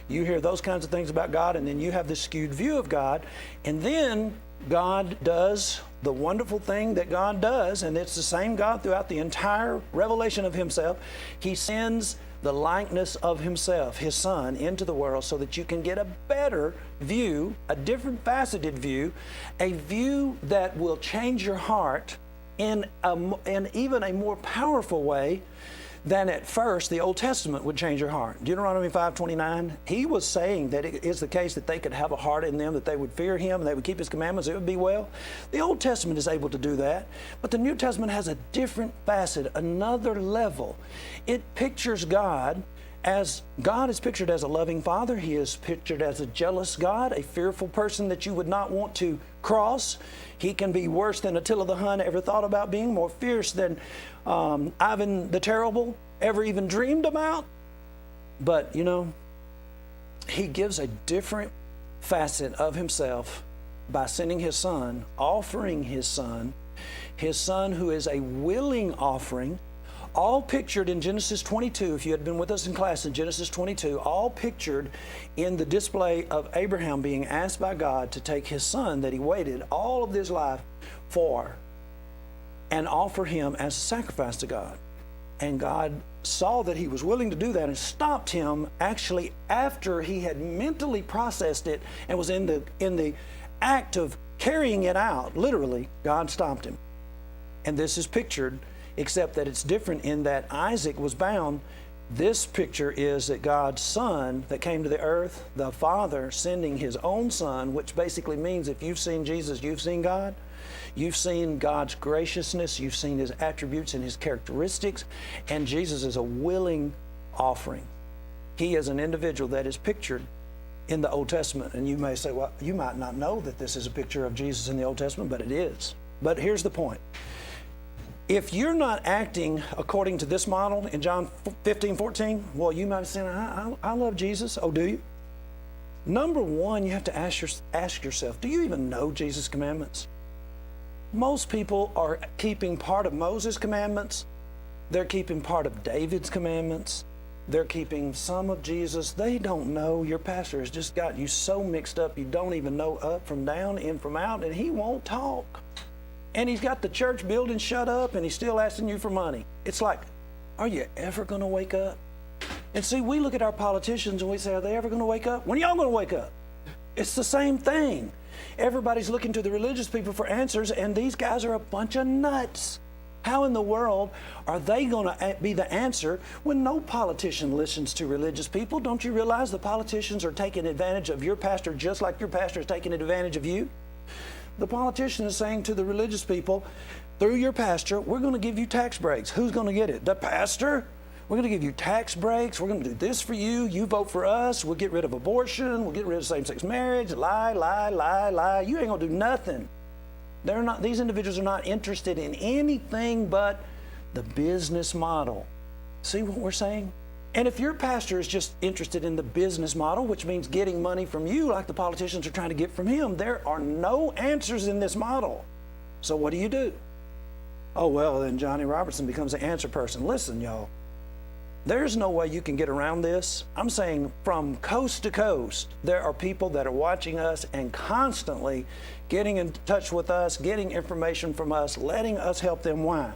You hear those kinds of things about God, and then you have this skewed view of God. And then God does the wonderful thing that God does, and it's the same God throughout the entire revelation of himself. He sends the likeness of himself, his Son, into the world so that you can get a better view, a different faceted view, a view that will change your heart in even a more powerful way than at first the Old Testament would change your heart. Deuteronomy 5:29, he was saying that it is the case that they could have a heart in them, that they would fear him, and they would keep his commandments, it would be well. The Old Testament is able to do that, but the New Testament has a different facet, another level. It pictures God is pictured as a loving Father. He is pictured as a jealous God, a fearful person that you would not want to cross. He can be worse than Attila the Hun ever thought about being, more fierce than Ivan the Terrible ever even dreamed about. But, you know, he gives a different facet of himself by sending his Son, offering his Son who is a willing offering, all pictured in Genesis 22, if you had been with us in class in Genesis 22, all pictured in the display of Abraham being asked by God to take his son that he waited all of his life for and offer him as a sacrifice to God. And God saw that he was willing to do that and stopped him actually after he had mentally processed it and was in the act of carrying it out. Literally, God stopped him. And this is pictured, except that it's different in that Isaac was bound. This picture is that God's Son that came to the earth, the Father sending his own Son, which basically means if you've seen Jesus, you've seen God. You've seen God's graciousness, you've seen his attributes and his characteristics, and Jesus is a willing offering. He is an individual that is pictured in the Old Testament. And you may say, well, you might not know that this is a picture of Jesus in the Old Testament, but it is. But here's the point. If you're not acting according to this model in John 15:14, well, you might say, I love Jesus. Oh, do you? Number one, you have to ask yourself, do you even know Jesus' commandments? Most people are keeping part of Moses' commandments. They're keeping part of David's commandments. They're keeping some of Jesus. They don't know. Your pastor has just got you so mixed up you don't even know up from down, in from out, and he won't talk. And he's got the church building shut up and he's still asking you for money. It's like, are you ever going to wake up? And see, we look at our politicians and we say, are they ever going to wake up? When are y'all going to wake up? It's the same thing. Everybody's looking to the religious people for answers, and these guys are a bunch of nuts. How in the world are they going to be the answer when no politician listens to religious people? Don't you realize the politicians are taking advantage of your pastor just like your pastor is taking advantage of you? The politician is saying to the religious people, through your pastor, we're going to give you tax breaks. Who's going to get it? The pastor? We're going to give you tax breaks. We're going to do this for you. You vote for us. We'll get rid of abortion. We'll get rid of same-sex marriage. Lie, lie, lie, lie. You ain't going to do nothing. These individuals are not interested in anything but the business model. See what we're saying? And if your pastor is just interested in the business model, which means getting money from you like the politicians are trying to get from him, there are no answers in this model. So what do? Oh, well, then Johnny Robertson becomes the answer person. Listen, y'all, there's no way you can get around this. I'm saying from coast to coast, there are people that are watching us and constantly getting in touch with us, getting information from us, letting us help them. Why?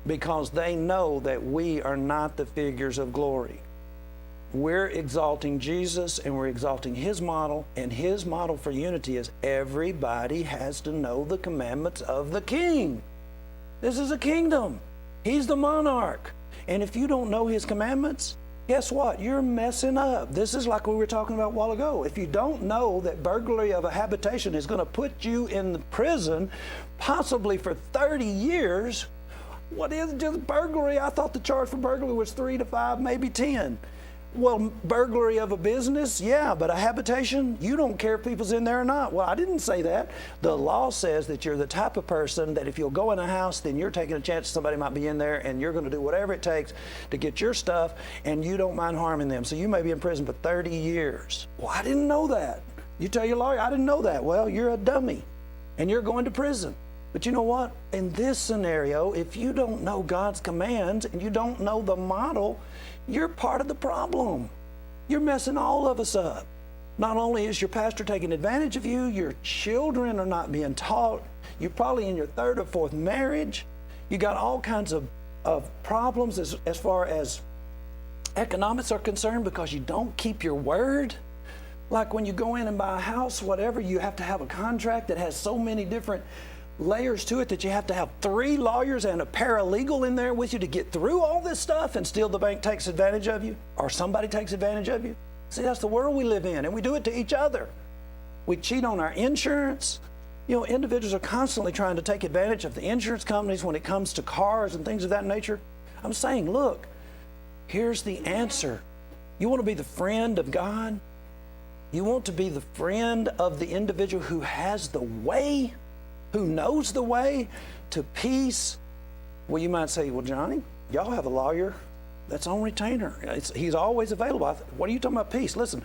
Because they know that we are not the figures of glory. We're exalting Jesus and we're exalting his model, and his model for unity is everybody has to know the commandments of the king. This is a kingdom. He's the monarch. And if you don't know his commandments, guess what? You're messing up. This is like we were talking about a while ago. If you don't know that burglary of a habitation is going to put you in the prison, possibly for 30 years, what is just burglary? I thought the charge for burglary was 3 to 5, maybe 10. Well, burglary of a business, yeah, but a habitation, you don't care if people's in there or not. Well, I didn't say that. The law says that you're the type of person that if you'll go in a house, then you're taking a chance somebody might be in there, and you're going to do whatever it takes to get your stuff, and you don't mind harming them. So you may be in prison for 30 years. Well, I didn't know that. You tell your lawyer, I didn't know that. Well, you're a dummy, and you're going to prison. But you know what? In this scenario, if you don't know God's commands and you don't know the model, you're part of the problem. You're messing all of us up. Not only is your pastor taking advantage of you, your children are not being taught. You're probably in your 3rd or 4th marriage. You got all kinds of problems as far as economics are concerned because you don't keep your word. Like when you go in and buy a house, whatever, you have to have a contract that has so many different layers to it that you have to have 3 lawyers and a paralegal in there with you to get through all this stuff, and still the bank takes advantage of you or somebody takes advantage of you. See, that's the world we live in, and we do it to each other. We cheat on our insurance. You know, individuals are constantly trying to take advantage of the insurance companies when it comes to cars and things of that nature. I'm saying, look, here's the answer. You want to be the friend of God? You want to be the friend of the individual who has the way, who knows the way to peace? Well, you might say, well, Johnny, y'all have a lawyer that's on retainer. He's always available. What are you talking about peace? Listen,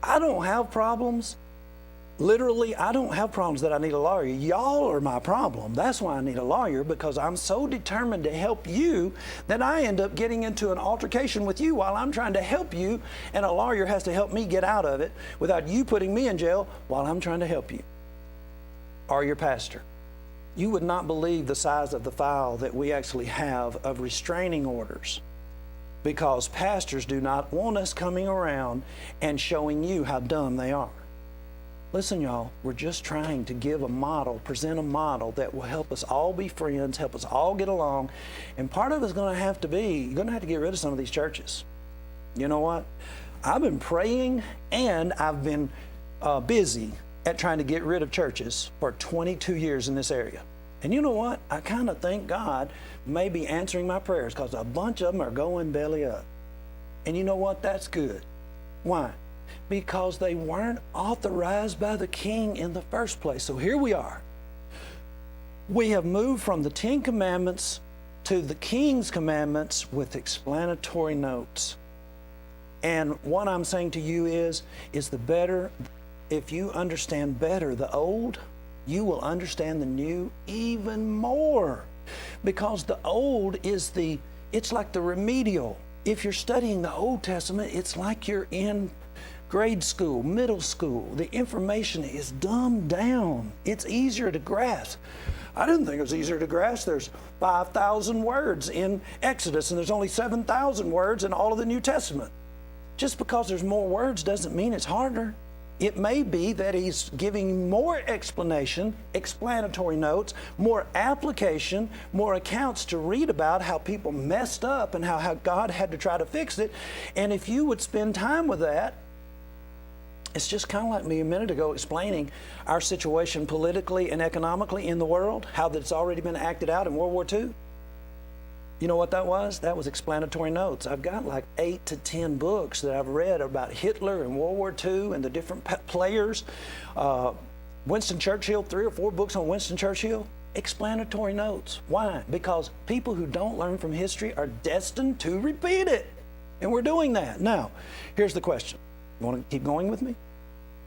I don't have problems. Literally, I don't have problems that I need a lawyer. Y'all are my problem. That's why I need a lawyer, because I'm so determined to help you that I end up getting into an altercation with you while I'm trying to help you, and a lawyer has to help me get out of it without you putting me in jail while I'm trying to help you. Or your pastor. You would not believe the size of the file that we actually have of restraining orders, because pastors do not want us coming around and showing you how dumb they are. Listen, y'all, we're just trying to give a model, present a model that will help us all be friends, help us all get along. And part of it's going to have to be, you're going to have to get rid of some of these churches. You know what? I've been praying and I've been busy at trying to get rid of churches for 22 years in this area. And you know what? I kind of think God may be answering my prayers, because a bunch of them are going belly up. And you know what? That's good. Why? Because they weren't authorized by the king in the first place. So here we are. We have moved from the 10 commandments to the king's commandments with explanatory notes. And what I'm saying to you is the better, if you understand better the old, you will understand the new even more. Because the old is it's like the remedial. if you're studying the Old Testament, it's like you're in grade school, middle school. The information is dumbed down. It's easier to grasp. I didn't think it was easier to grasp. There's 5,000 words in Exodus, and there's only 7,000 words in all of the New Testament. Just because there's more words doesn't mean it's harder. It may be that he's giving more explanation, explanatory notes, more application, more accounts to read about how people messed up and how God had to try to fix it. And if you would spend time with that, it's just kind of like me a minute ago explaining our situation politically and economically in the world, how that's already been acted out in World War II. You know what that was? That was explanatory notes. I've got like 8 to 10 books that I've read about Hitler and World War II and the different players. Winston Churchill, 3 or 4 books on Winston Churchill. Explanatory notes. Why? Because people who don't learn from history are destined to repeat it. And we're doing that. Now, here's the question. You want to keep going with me?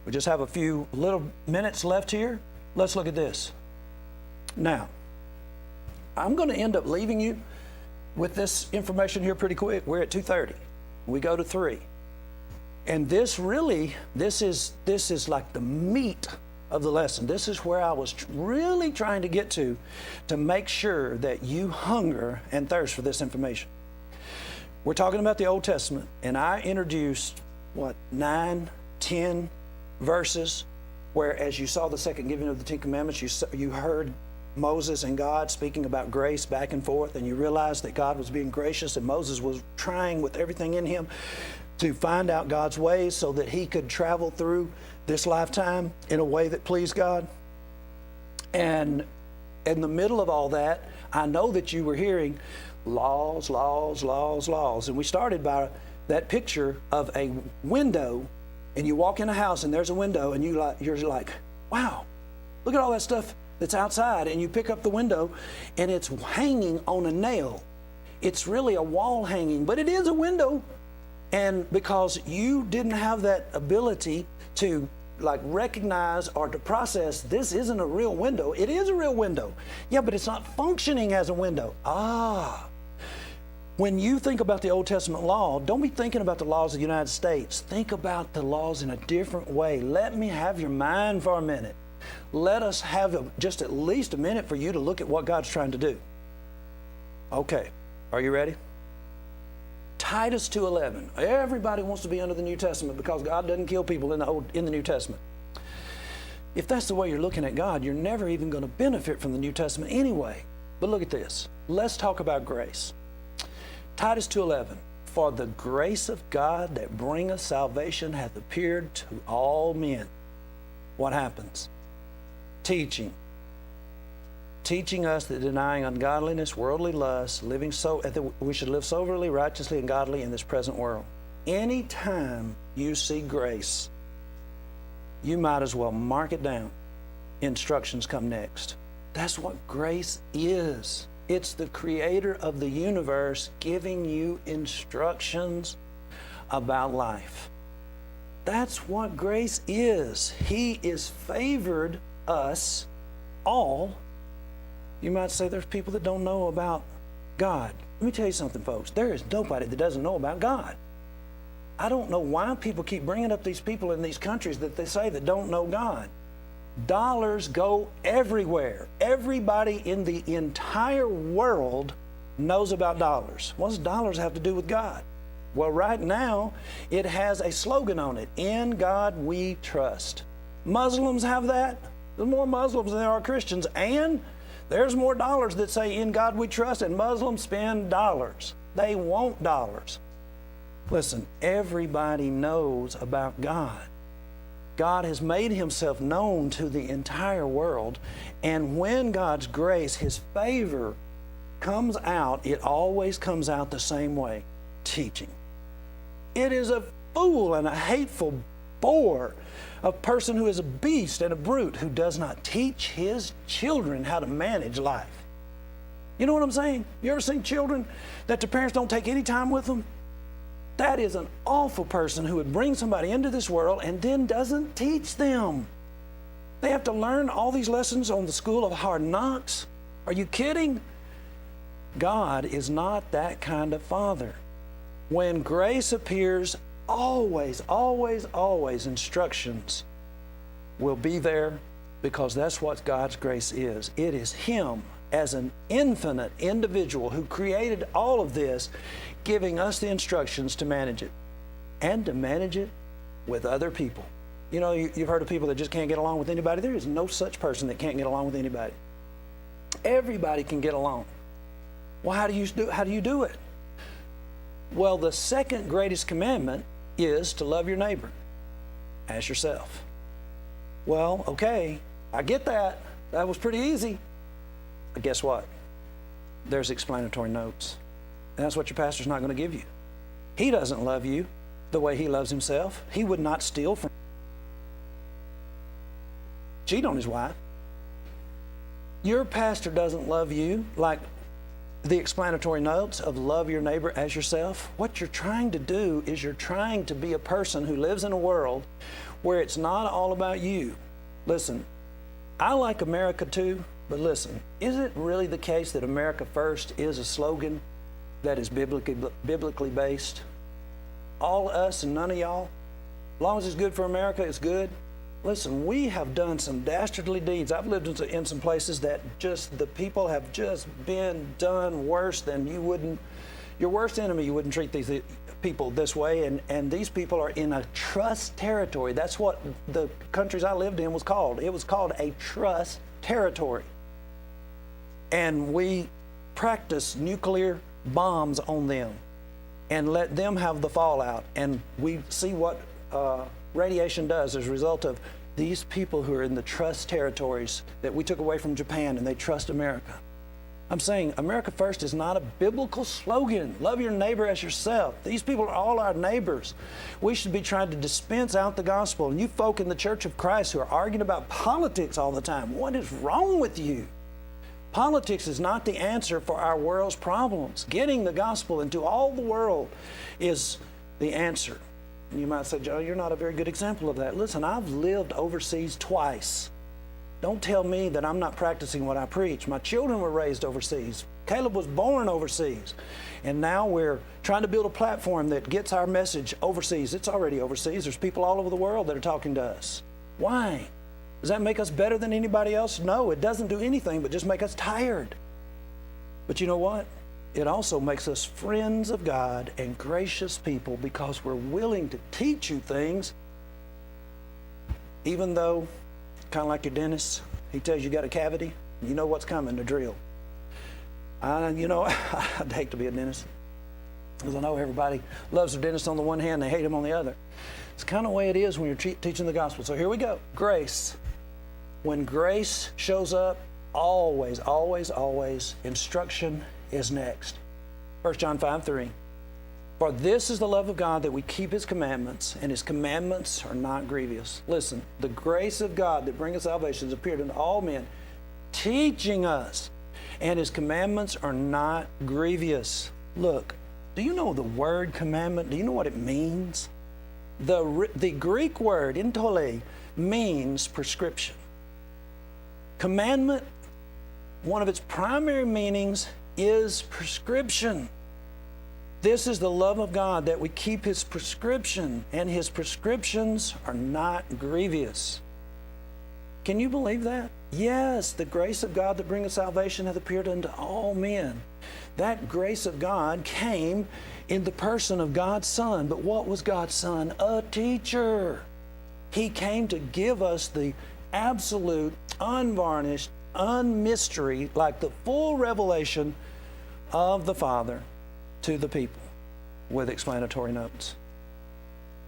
We just have a few little minutes left here. Let's look at this. Now, I'm going to end up leaving you with this information here pretty quick. We're at 2:30. We go to 3. And this is like the meat of the lesson. This is where I was really trying to get to make sure that you hunger and thirst for this information. We're talking about the Old Testament, and I introduced 9, 10 verses where, as you saw the second giving of the 10 Commandments, you heard Moses and God speaking about grace back and forth, and you realized that God was being gracious and Moses was trying with everything in him to find out God's ways so that he could travel through this lifetime in a way that pleased God. And in the middle of all that, I know that you were hearing laws, laws, laws, laws. And we started by that picture of a window, and you walk in a house and there's a window, and you're like, wow, look at all that stuff that's outside. And you pick up the window and it's hanging on a nail. It's really a wall hanging, but it is a window. And because you didn't have that ability to recognize or to process, this isn't a real window. It is a real window. Yeah, but it's not functioning as a window. When you think about the Old Testament law, don't be thinking about the laws of the United States. Think about the laws in a different way. Let me have your mind for a minute. Let us have just at least a minute for you to look at what God's trying to do. Okay, are you ready? Titus 2:11. Everybody wants to be under the New Testament because God doesn't kill people in the New Testament. If that's the way you're looking at God, you're never even going to benefit from the New Testament anyway. But look at this. Let's talk about grace. Titus 2:11. For the grace of God that bringeth salvation hath appeared to all men. What happens? Teaching us that denying ungodliness, worldly lust, we should live soberly, righteously, and godly in this present world. Anytime you see grace, you might as well mark it down. Instructions come next. That's what grace is. It's the creator of the universe giving you instructions about life. That's what grace is. He is favored us all. You might say there's people that don't know about God. Let me tell you something, folks. There is nobody that doesn't know about God. I don't know why people keep bringing up these people in these countries that they say that don't know God. Dollars go everywhere. Everybody in the entire world knows about dollars. What does dollars have to do with God? Well, right now, it has a slogan on it. In God we trust. Muslims have that. There's more Muslims than there are Christians. And there's more dollars that say in God we trust, and Muslims spend dollars. They want dollars. Listen, everybody knows about God. God has made himself known to the entire world, and when God's grace, his favor, comes out, it always comes out the same way, teaching. It is a fool and a hateful bore, a person who is a beast and a brute who does not teach his children how to manage life. You know what I'm saying? You ever seen children that their parents don't take any time with them? That is an awful person who would bring somebody into this world and then doesn't teach them. They have to learn all these lessons on the school of hard knocks. Are you kidding? God is not that kind of father. When grace appears, always, always, always instructions will be there, because that's what God's grace is. It is Him as an infinite individual who created all of this, giving us the instructions to manage it, and to manage it with other people. You know, you've heard of people that just can't get along with anybody. There is no such person that can't get along with anybody. Everybody can get along. Well, how do you do it? Well, the second greatest commandment is to love your neighbor as yourself. Well, okay, I get that. That was pretty easy. But guess what? There's explanatory notes. And that's what your pastor's not going to give you. He doesn't love you the way he loves himself. He would not steal from, cheat on his wife. Your pastor doesn't love you like the explanatory notes of love your neighbor as yourself. What you're trying to do is you're trying to be a person who lives in a world where it's not all about you. Listen, I like America too, but listen, is it really the case that America First is a slogan that is biblically based? All us and none of y'all? As long as it's good for America, it's good. Listen, we have done some dastardly deeds. I've lived in some places that just, the people have just been done worse than you wouldn't, your worst enemy, you wouldn't treat these people this way. And these people are in a trust territory. That's what the countries I lived in was called. It was called a trust territory. And we practice nuclear bombs on them and let them have the fallout. And we see what radiation does as a result of these people who are in the trust territories that we took away from Japan, and they trust America. I'm saying America First is not a biblical slogan. Love your neighbor as yourself. These people are all our neighbors. We should be trying to dispense out the gospel. And you folk in the Church of Christ who are arguing about politics all the time, what is wrong with you? Politics is not the answer for our world's problems. Getting the gospel into all the world is the answer. And you might say, Joe, you're not a very good example of that. Listen, I've lived overseas twice. Don't tell me that I'm not practicing what I preach. My children were raised overseas. Caleb was born overseas. And now we're trying to build a platform that gets our message overseas. It's already overseas. There's people all over the world that are talking to us. Why? Does that make us better than anybody else? No, it doesn't do anything but just make us tired. But you know what? It also makes us friends of God and gracious people, because we're willing to teach you things, even though, kind of like your dentist, he tells you got a cavity, you know what's coming, the drill. I'd hate to be a dentist, because I know everybody loves their dentist on the one hand, they hate him on the other. It's kind of the way it is when you're teaching the gospel. So here we go. Grace. When grace shows up, always, always, always, instruction is next. 1 John 5:3. For this is the love of God, that we keep His commandments, and His commandments are not grievous. Listen, the grace of God that bringeth salvation has appeared unto all men, teaching us, and His commandments are not grievous. Look, do you know the word commandment? Do you know what it means? The Greek word, entole, means prescription. Commandment, one of its primary meanings is prescription. This is the love of God, that we keep His prescription, and His prescriptions are not grievous. Can you believe that? Yes, the grace of God that bringeth salvation hath appeared unto all men. That grace of God came in the person of God's Son. But what was God's Son? A teacher. He came to give us the absolute, unvarnished, unmystery, like the full revelation of the Father to the people with explanatory notes.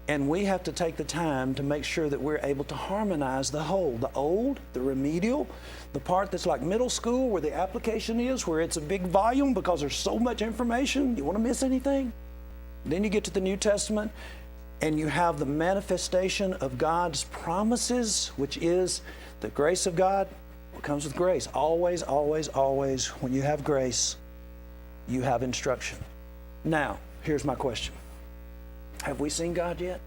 And we have to take the time to make sure that we're able to harmonize the whole, the old, the remedial, the part that's like middle school where the application is, where it's a big volume because there's so much information. You want to miss anything? Then you get to the New Testament and you have the manifestation of God's promises, which is the grace of God. What comes with grace? Always, always, always, when you have grace, you have instruction. Now, here's my question. Have we seen God yet?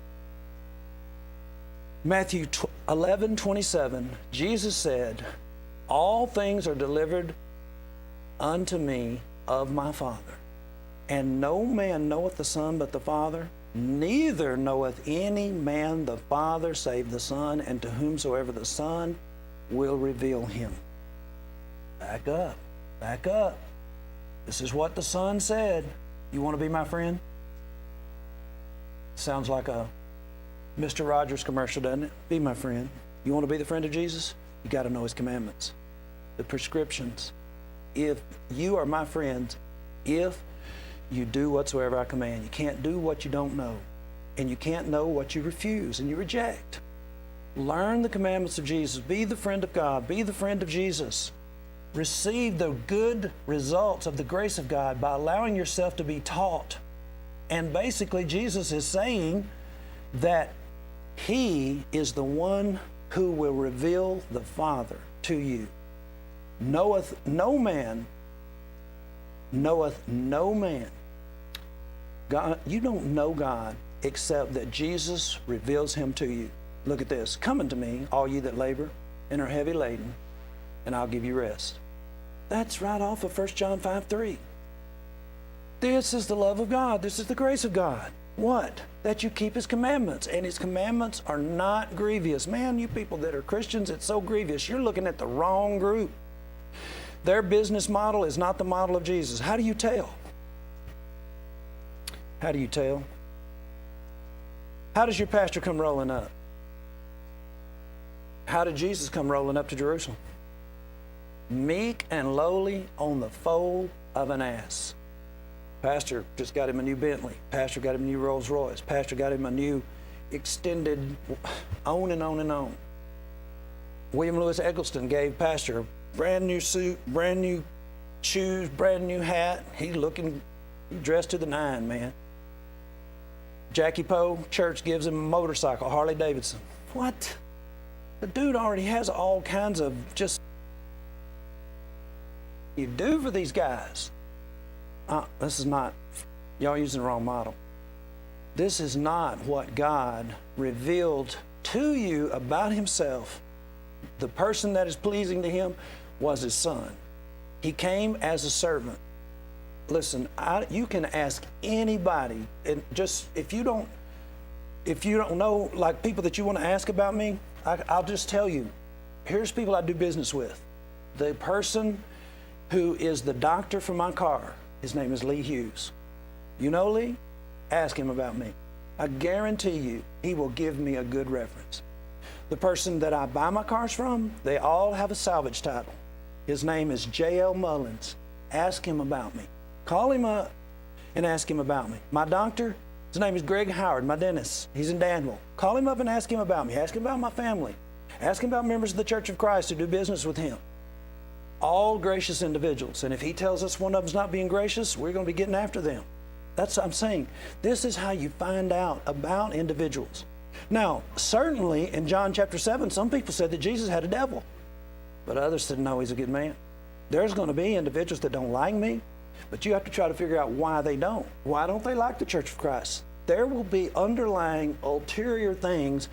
Matthew 11:27, Jesus said, all things are delivered unto me of my Father. And no man knoweth the Son but the Father, neither knoweth any man the Father save the Son, and to whomsoever the Son will reveal him. Back up, back up. This is what the Son said. You want to be my friend? Sounds like a Mr. Rogers commercial, doesn't it? Be my friend. You want to be the friend of Jesus? You got to know his commandments, the prescriptions. If you are my friend, if you do whatsoever I command. You can't do what you don't know, and you can't know what you refuse and you reject. Learn the commandments of Jesus. Be the friend of God. Be the friend of Jesus. Receive the good results of the grace of God by allowing yourself to be taught. And basically, Jesus is saying that he is the one who will reveal the Father to you. Knoweth no man. God, you don't know God except that Jesus reveals him to you. Look at this. Come unto me, all ye that labor and are heavy laden, and I'll give you rest. That's right off of 1 John 5:3. This is the love of God. This is the grace of God. What? That you keep his commandments. And his commandments are not grievous. Man, you people that are Christians, it's so grievous. You're looking at the wrong group. Their business model is not the model of Jesus. How do you tell? How do you tell? How does your pastor come rolling up? How did Jesus come rolling up to Jerusalem? Meek and lowly on the foal of an ass. Pastor just got him a new Bentley. Pastor got him a new Rolls Royce. Pastor got him a new extended, on and on and on. William Lewis Eggleston gave Pastor a brand new suit, brand new shoes, brand new hat. He dressed to the nine, man. Jackie Poe, church gives him a motorcycle, Harley Davidson. What? The dude already has all kinds of just you do for these guys. This is not, y'all using the wrong model. This is not what God revealed to you about himself. The person that is pleasing to him was his Son. He came as a servant. Listen, you can ask anybody, and just if you don't know, like people that you want to ask about me, I'll just tell you. Here's people I do business with. The person who is the doctor for my car, his name is Lee Hughes. You know Lee? Ask him about me. I guarantee you, he will give me a good reference. The person that I buy my cars from, they all have a salvage title. His name is J.L. Mullins. Ask him about me. Call him up and ask him about me. My doctor, his name is Greg Howard, my dentist. He's in Danville. Call him up and ask him about me. Ask him about my family. Ask him about members of the Church of Christ who do business with him. All gracious individuals. And if he tells us one of them's not being gracious, we're going to be getting after them. That's what I'm saying. This is how you find out about individuals. Now, certainly in John chapter 7, some people said that Jesus had a devil, but others said, no, he's a good man. There's going to be individuals that don't like me, but you have to try to figure out why they don't. Why don't they like the Church of Christ? There will be underlying ulterior things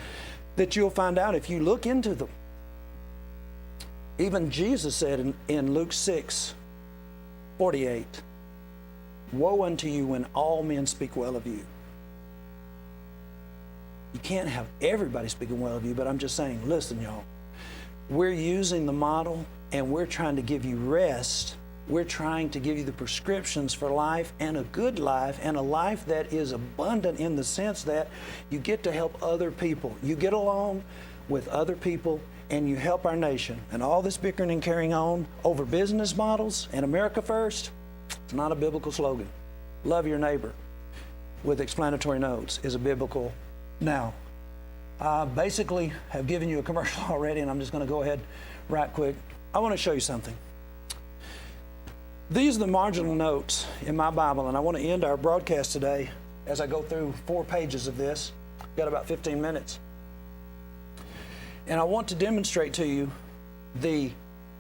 that you'll find out if you look into them. Even Jesus said in Luke 6:48, woe unto you when all men speak well of you. You can't have everybody speaking well of you, but I'm just saying, listen, y'all, we're using the model and we're trying to give you rest. We're trying to give you the prescriptions for life, and a good life, and a life that is abundant in the sense that you get to help other people. You get along with other people and you help our nation. And all this bickering and carrying on over business models and America first, it's not a biblical slogan. Love your neighbor with explanatory notes is a biblical. Now, I basically have given you a commercial already, and I'm just going to go ahead right quick. I want to show you something. These are the marginal notes in my Bible, and I want to end our broadcast today as I go through 4 pages of this. I've got about 15 minutes. And I want to demonstrate to you the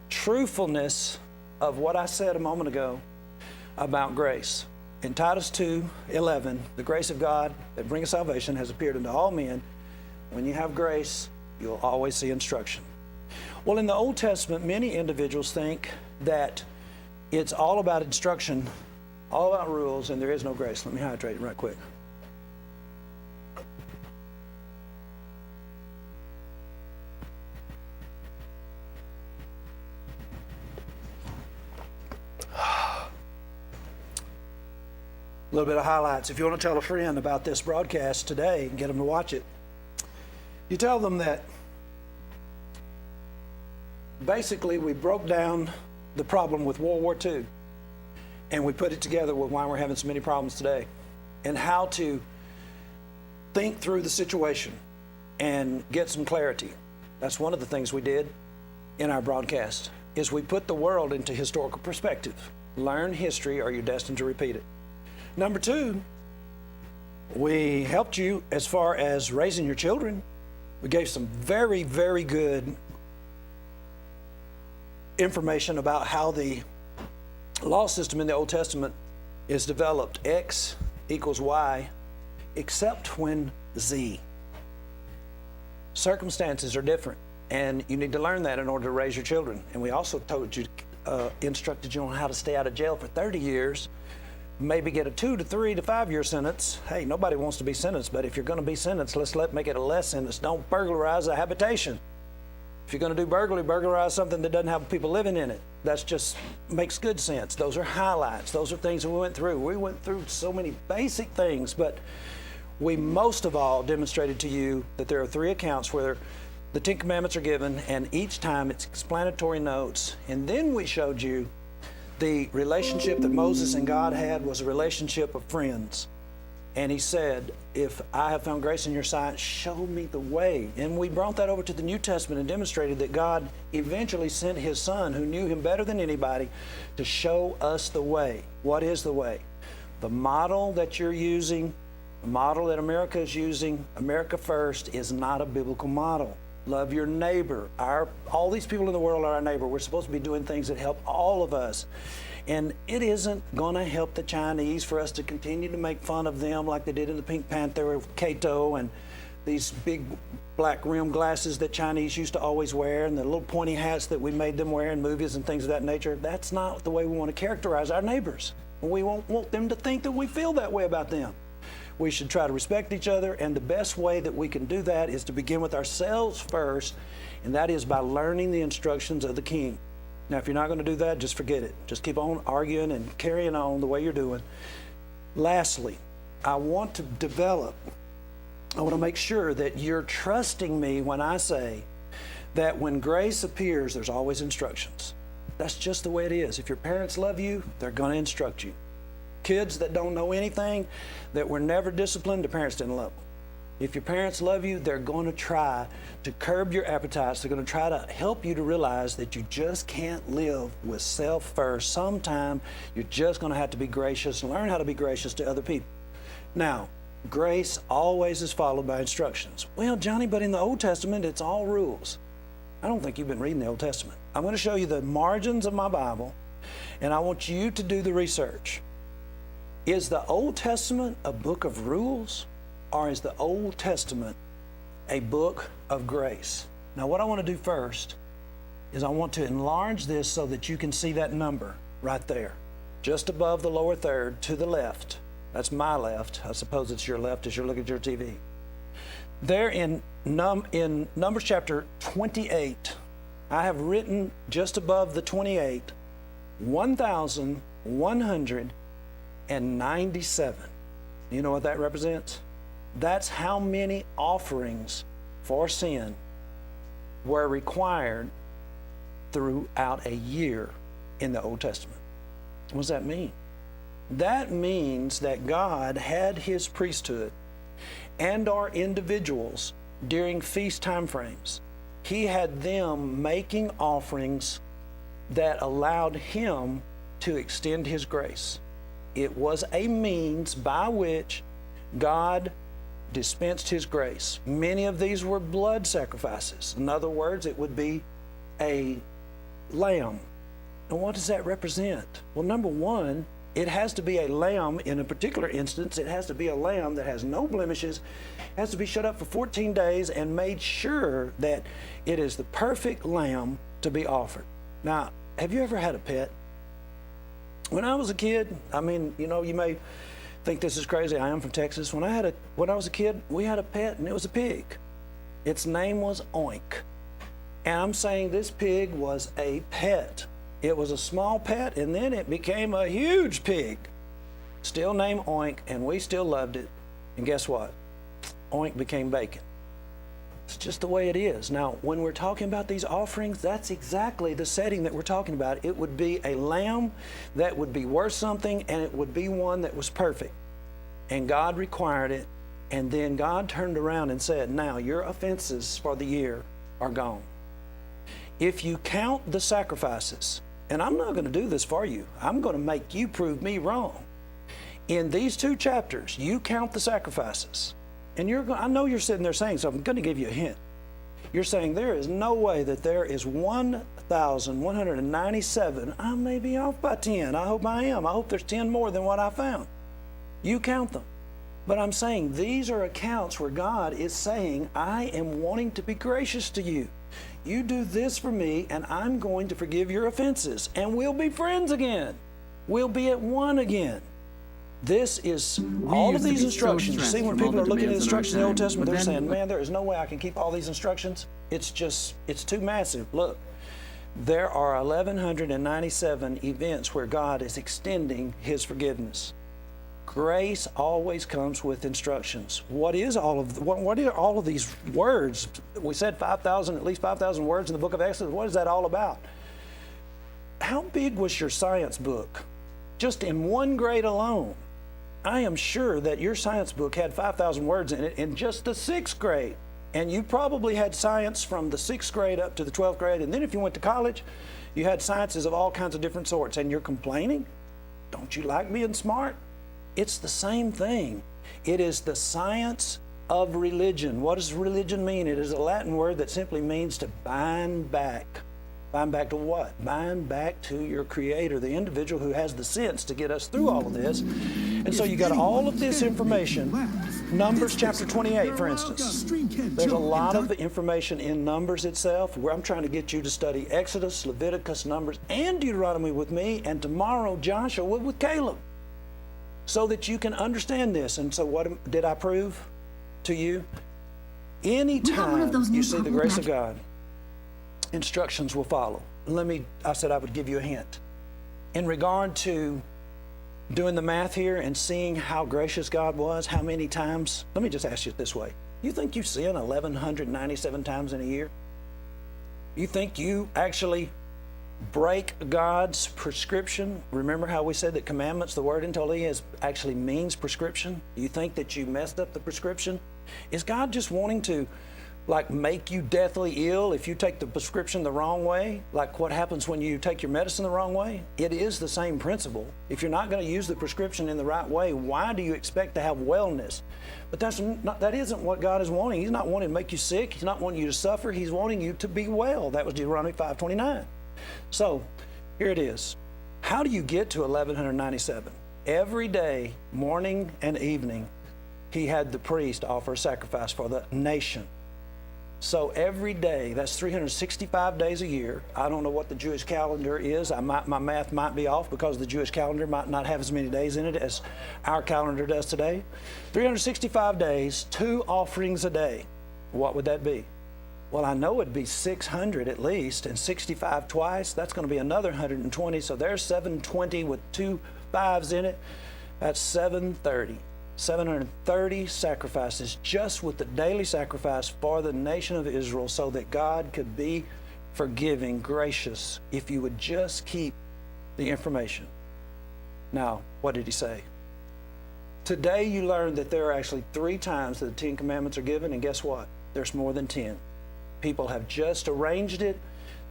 truthfulness of what I said a moment ago about grace. In Titus 2:11, the grace of God that bringeth salvation has appeared unto all men. When you have grace, you'll always see instruction. Well, in the Old Testament, many individuals think that it's all about instruction All about rules, and there is no grace. Let me hydrate right quick. A little bit of highlights. If you want to tell a friend about this broadcast today and get them to watch it, you tell them that basically we broke down the problem with World War II and we put it together with why we're having so many problems today and how to think through the situation and get some clarity. That's one of the things we did in our broadcast, is we put the world into historical perspective. Learn history or you're destined to repeat it. Number two, we helped you as far as raising your children. We gave some very, very good information about how the law system in the Old Testament is developed. X equals Y, except when Z. Circumstances are different, and you need to learn that in order to raise your children. And we also told you, instructed you on how to stay out of jail for 30 years, maybe get a 2 to 3 to 5 year sentence. Hey, nobody wants to be sentenced, but if you're going to be sentenced, let's make it a less sentence. Don't burglarize a habitation. If you're going to do burglary, burglarize something that doesn't have people living in it. That's just makes good sense. Those are highlights. Those are things that we went through. We went through so many basic things, but we most of all demonstrated to you that there are 3 accounts where the 10 Commandments are given, and each time it's explanatory notes. And then we showed you the relationship that Moses and God had was a relationship of friends. And he said, if I have found grace in your sight, show me the way. And we brought that over to the New Testament and demonstrated that God eventually sent his son, who knew him better than anybody, to show us the way. What is the way? The model that you're using, the model that America is using, America First, is not a biblical model. Love your neighbor. All these people in the world are our neighbor. We're supposed to be doing things that help all of us. And it isn't going to help the Chinese for us to continue to make fun of them like they did in the Pink Panther of Kato and these big black rimmed glasses that Chinese used to always wear and the little pointy hats that we made them wear in movies and things of that nature. That's not the way we want to characterize our neighbors. We won't want them to think that we feel that way about them. We should try to respect each other, and the best way that we can do that is to begin with ourselves first, and that is by learning the instructions of the King. Now, if you're not going to do that, just forget it. Just keep on arguing and carrying on the way you're doing. Lastly, I want to make sure that you're trusting me when I say that when grace appears, there's always instructions. That's just the way it is. If your parents love you, they're going to instruct you. Kids that don't know anything, that were never disciplined, the parents didn't love them. If your parents love you, they're going to try to curb your appetites. They're going to try to help you to realize that you just can't live with self first. Sometime you're just going to have to be gracious and learn how to be gracious to other people. Now, grace always is followed by instructions. Well, Johnny, but in the Old Testament, it's all rules. I don't think you've been reading the Old Testament. I'm going to show you the margins of my Bible, and I want you to do the research. Is the Old Testament a book of rules, or is the Old Testament a book of grace? Now, what I want to do first is I want to enlarge this so that you can see that number right there, just above the lower third to the left. That's my left. I suppose it's your left as you're looking at your TV. There in Numbers chapter 28, I have written just above the 28, 1,197. You know what that represents? That's how many offerings for sin were required throughout a year in the Old Testament. What does that mean? That means that God had his priesthood and our individuals during feast time frames. He had them making offerings that allowed him to extend his grace. It was a means by which God dispensed his grace. Many of these were blood sacrifices. In other words, it would be a lamb. And what does that represent? Well, number one, it has to be a lamb. In a particular instance, it has to be a lamb that has no blemishes, has to be shut up for 14 days and made sure that it is the perfect lamb to be offered. Now, have you ever had a pet? When I was a kid, I mean, you know, you may think this is crazy. I am from Texas. When I was a kid, we had a pet, and it was a pig. Its name was Oink. And I'm saying this pig was a pet. It was a small pet, and then it became a huge pig. Still named Oink, and we still loved it. And guess what? Oink became bacon. It's just the way it is. Now, when we're talking about these offerings, that's exactly the setting that we're talking about. It would be a lamb that would be worth something, and it would be one that was perfect. And God required it, and then God turned around and said, now your offenses for the year are gone. If you count the sacrifices, and I'm not going to do this for you, I'm going to make you prove me wrong. In these 2 chapters, you count the sacrifices. And I know you're sitting there saying, so I'm going to give you a hint. You're saying there is no way that there is 1,197. I may be off by 10. I hope I am. I hope there's 10 more than what I found. You count them. But I'm saying these are accounts where God is saying, I am wanting to be gracious to you. You do this for me, and I'm going to forgive your offenses, and we'll be friends again. We'll be at one again. This is all of these instructions. You see, when people are looking at instructions in the Old Testament, they're saying, man, there is no way I can keep all these instructions. It's too massive. Look, there are 1,197 events where God is extending his forgiveness. Grace always comes with instructions. What are all of these words? We said at least 5,000 words in the book of Exodus. What is that all about? How big was your science book? Just in 1 grade alone, I am sure that your science book had 5,000 words in it in just the 6th grade. And you probably had science from the 6th grade up to the 12th grade. And then if you went to college, you had sciences of all kinds of different sorts. And you're complaining? Don't you like being smart? It's the same thing. It is the science of religion. What does religion mean? It is a Latin word that simply means to bind back. Bind back to what? Bind back to your Creator, the individual who has the sense to get us through all of this. And so you got all of this information. Numbers chapter 28, for instance. There's a lot of information in Numbers itself, where I'm trying to get you to study Exodus, Leviticus, Numbers, and Deuteronomy with me, and tomorrow Joshua with Caleb, so that you can understand this. And so what did I prove to you? Anytime you see the grace of God, instructions will follow. I said I would give you a hint. In regard to doing the math here and seeing how gracious God was, how many times, let me just ask you it this way. You think you sin 1,197 times in a year? You think you actually break God's prescription? Remember how we said that commandments, the word entoli, actually means prescription? You think that you messed up the prescription? Is God just wanting to make you deathly ill if you take the prescription the wrong way? Like what happens when you take your medicine the wrong way? It is the same principle. If you're not going to use the prescription in the right way, why do you expect to have wellness? But that isn't what God is wanting. He's not wanting to make you sick. He's not wanting you to suffer. He's wanting you to be well. That was Deuteronomy 5:29. So here it is. How do you get to 1,197? Every day, morning and evening, he had the priest offer a sacrifice for the nation. So every day, that's 365 days a year. I don't know what the Jewish calendar is. My math might be off because the Jewish calendar might not have as many days in it as our calendar does today. 365 days, 2 offerings a day. What would that be? Well, I know it'd be 600 at least, and 65 twice. That's going to be another 120. So there's 720 with 2 5s in it. That's 730. 730 sacrifices just with the daily sacrifice for the nation of Israel, so that God could be forgiving, gracious, if you would just keep the information. Now, what did he say? Today you learned that there are actually 3 times that the 10 Commandments are given, and guess what? There's more than 10. People have just arranged it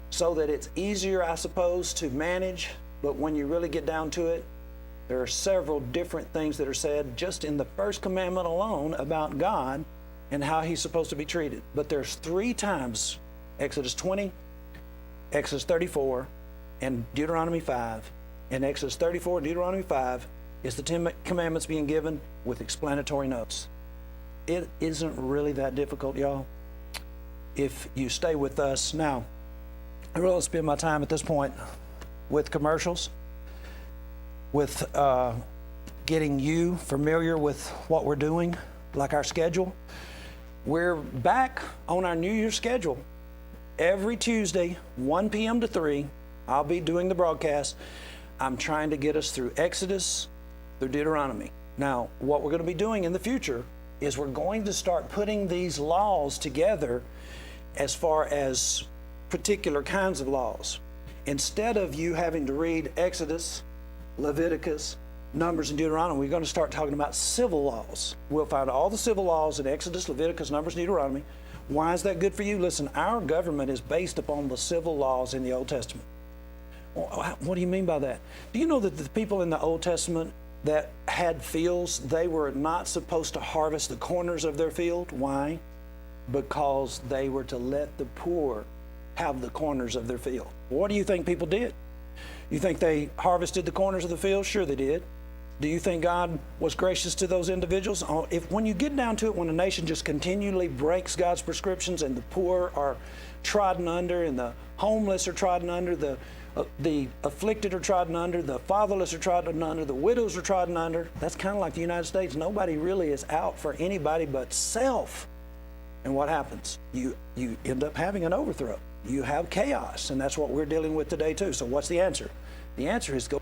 so that it's easier, I suppose, to manage, but when you really get down to it, there are several different things that are said just in the first commandment alone about God and how he's supposed to be treated. But there's 3 times, Exodus 20, Exodus 34, and Deuteronomy 5. In Exodus 34 and Deuteronomy 5 is the 10 commandments being given with explanatory notes. It isn't really that difficult, y'all, if you stay with us. Now, I really spend my time at this point with commercials. with getting you familiar with what we're doing, like our schedule. We're back on our New Year's schedule. Every Tuesday, 1 p.m. to 3, I'll be doing the broadcast. I'm trying to get us through Exodus, through Deuteronomy. Now, what we're going to be doing in the future is we're going to start putting these laws together as far as particular kinds of laws. Instead of you having to read Exodus, Leviticus, Numbers, and Deuteronomy, we're going to start talking about civil laws. We'll find all the civil laws in Exodus, Leviticus, Numbers, and Deuteronomy. Why is that good for you? Listen, our government is based upon the civil laws in the Old Testament. What do you mean by that? Do you know that the people in the Old Testament that had fields, they were not supposed to harvest the corners of their field? Why? Because they were to let the poor have the corners of their field. What do you think people did? You think they harvested the corners of the field? Sure they did. Do you think God was gracious to those individuals? When you get down to it, when a nation just continually breaks God's prescriptions and the poor are trodden under and the homeless are trodden under, the afflicted are trodden under, the fatherless are trodden under, the widows are trodden under, that's kind of like the United States. Nobody really is out for anybody but self. And what happens? You end up having an overthrow. You have chaos, and that's what we're dealing with today too. So what's the answer? The answer is go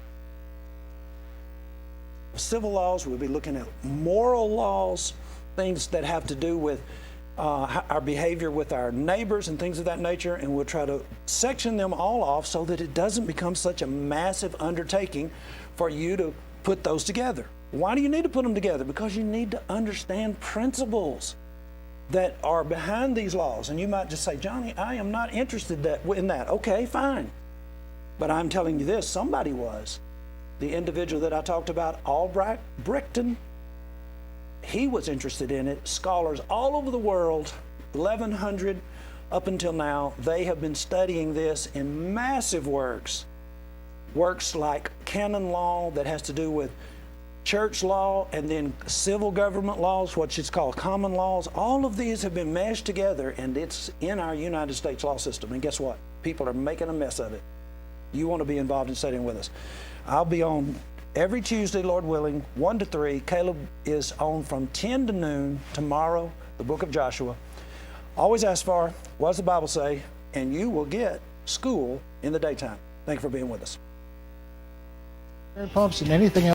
civil laws. We'll be looking at moral laws, things that have to do with our behavior with our neighbors and things of that nature, and we'll try to section them all off so that it doesn't become such a massive undertaking for you to put those together. Why do you need to put them together? Because you need to understand principles that are behind these laws. And you might just say, Johnny, I am not interested in that. Okay, fine. But I'm telling you this, somebody was. The individual that I talked about, Albright Brickton, he was interested in it. Scholars all over the world, 1100 up until now, they have been studying this in massive works. Works like canon law that has to do with church law, and then civil government laws, what is called common laws. All of these have been meshed together, and it's in our United States law system. And guess what? People are making a mess of it. You want to be involved in studying with us. I'll be on every Tuesday, Lord willing, 1 to 3. Caleb is on from 10 to noon tomorrow, the book of Joshua. Always ask for, what does the Bible say? And you will get school in the daytime. Thank you for being with us. Pumps and anything else.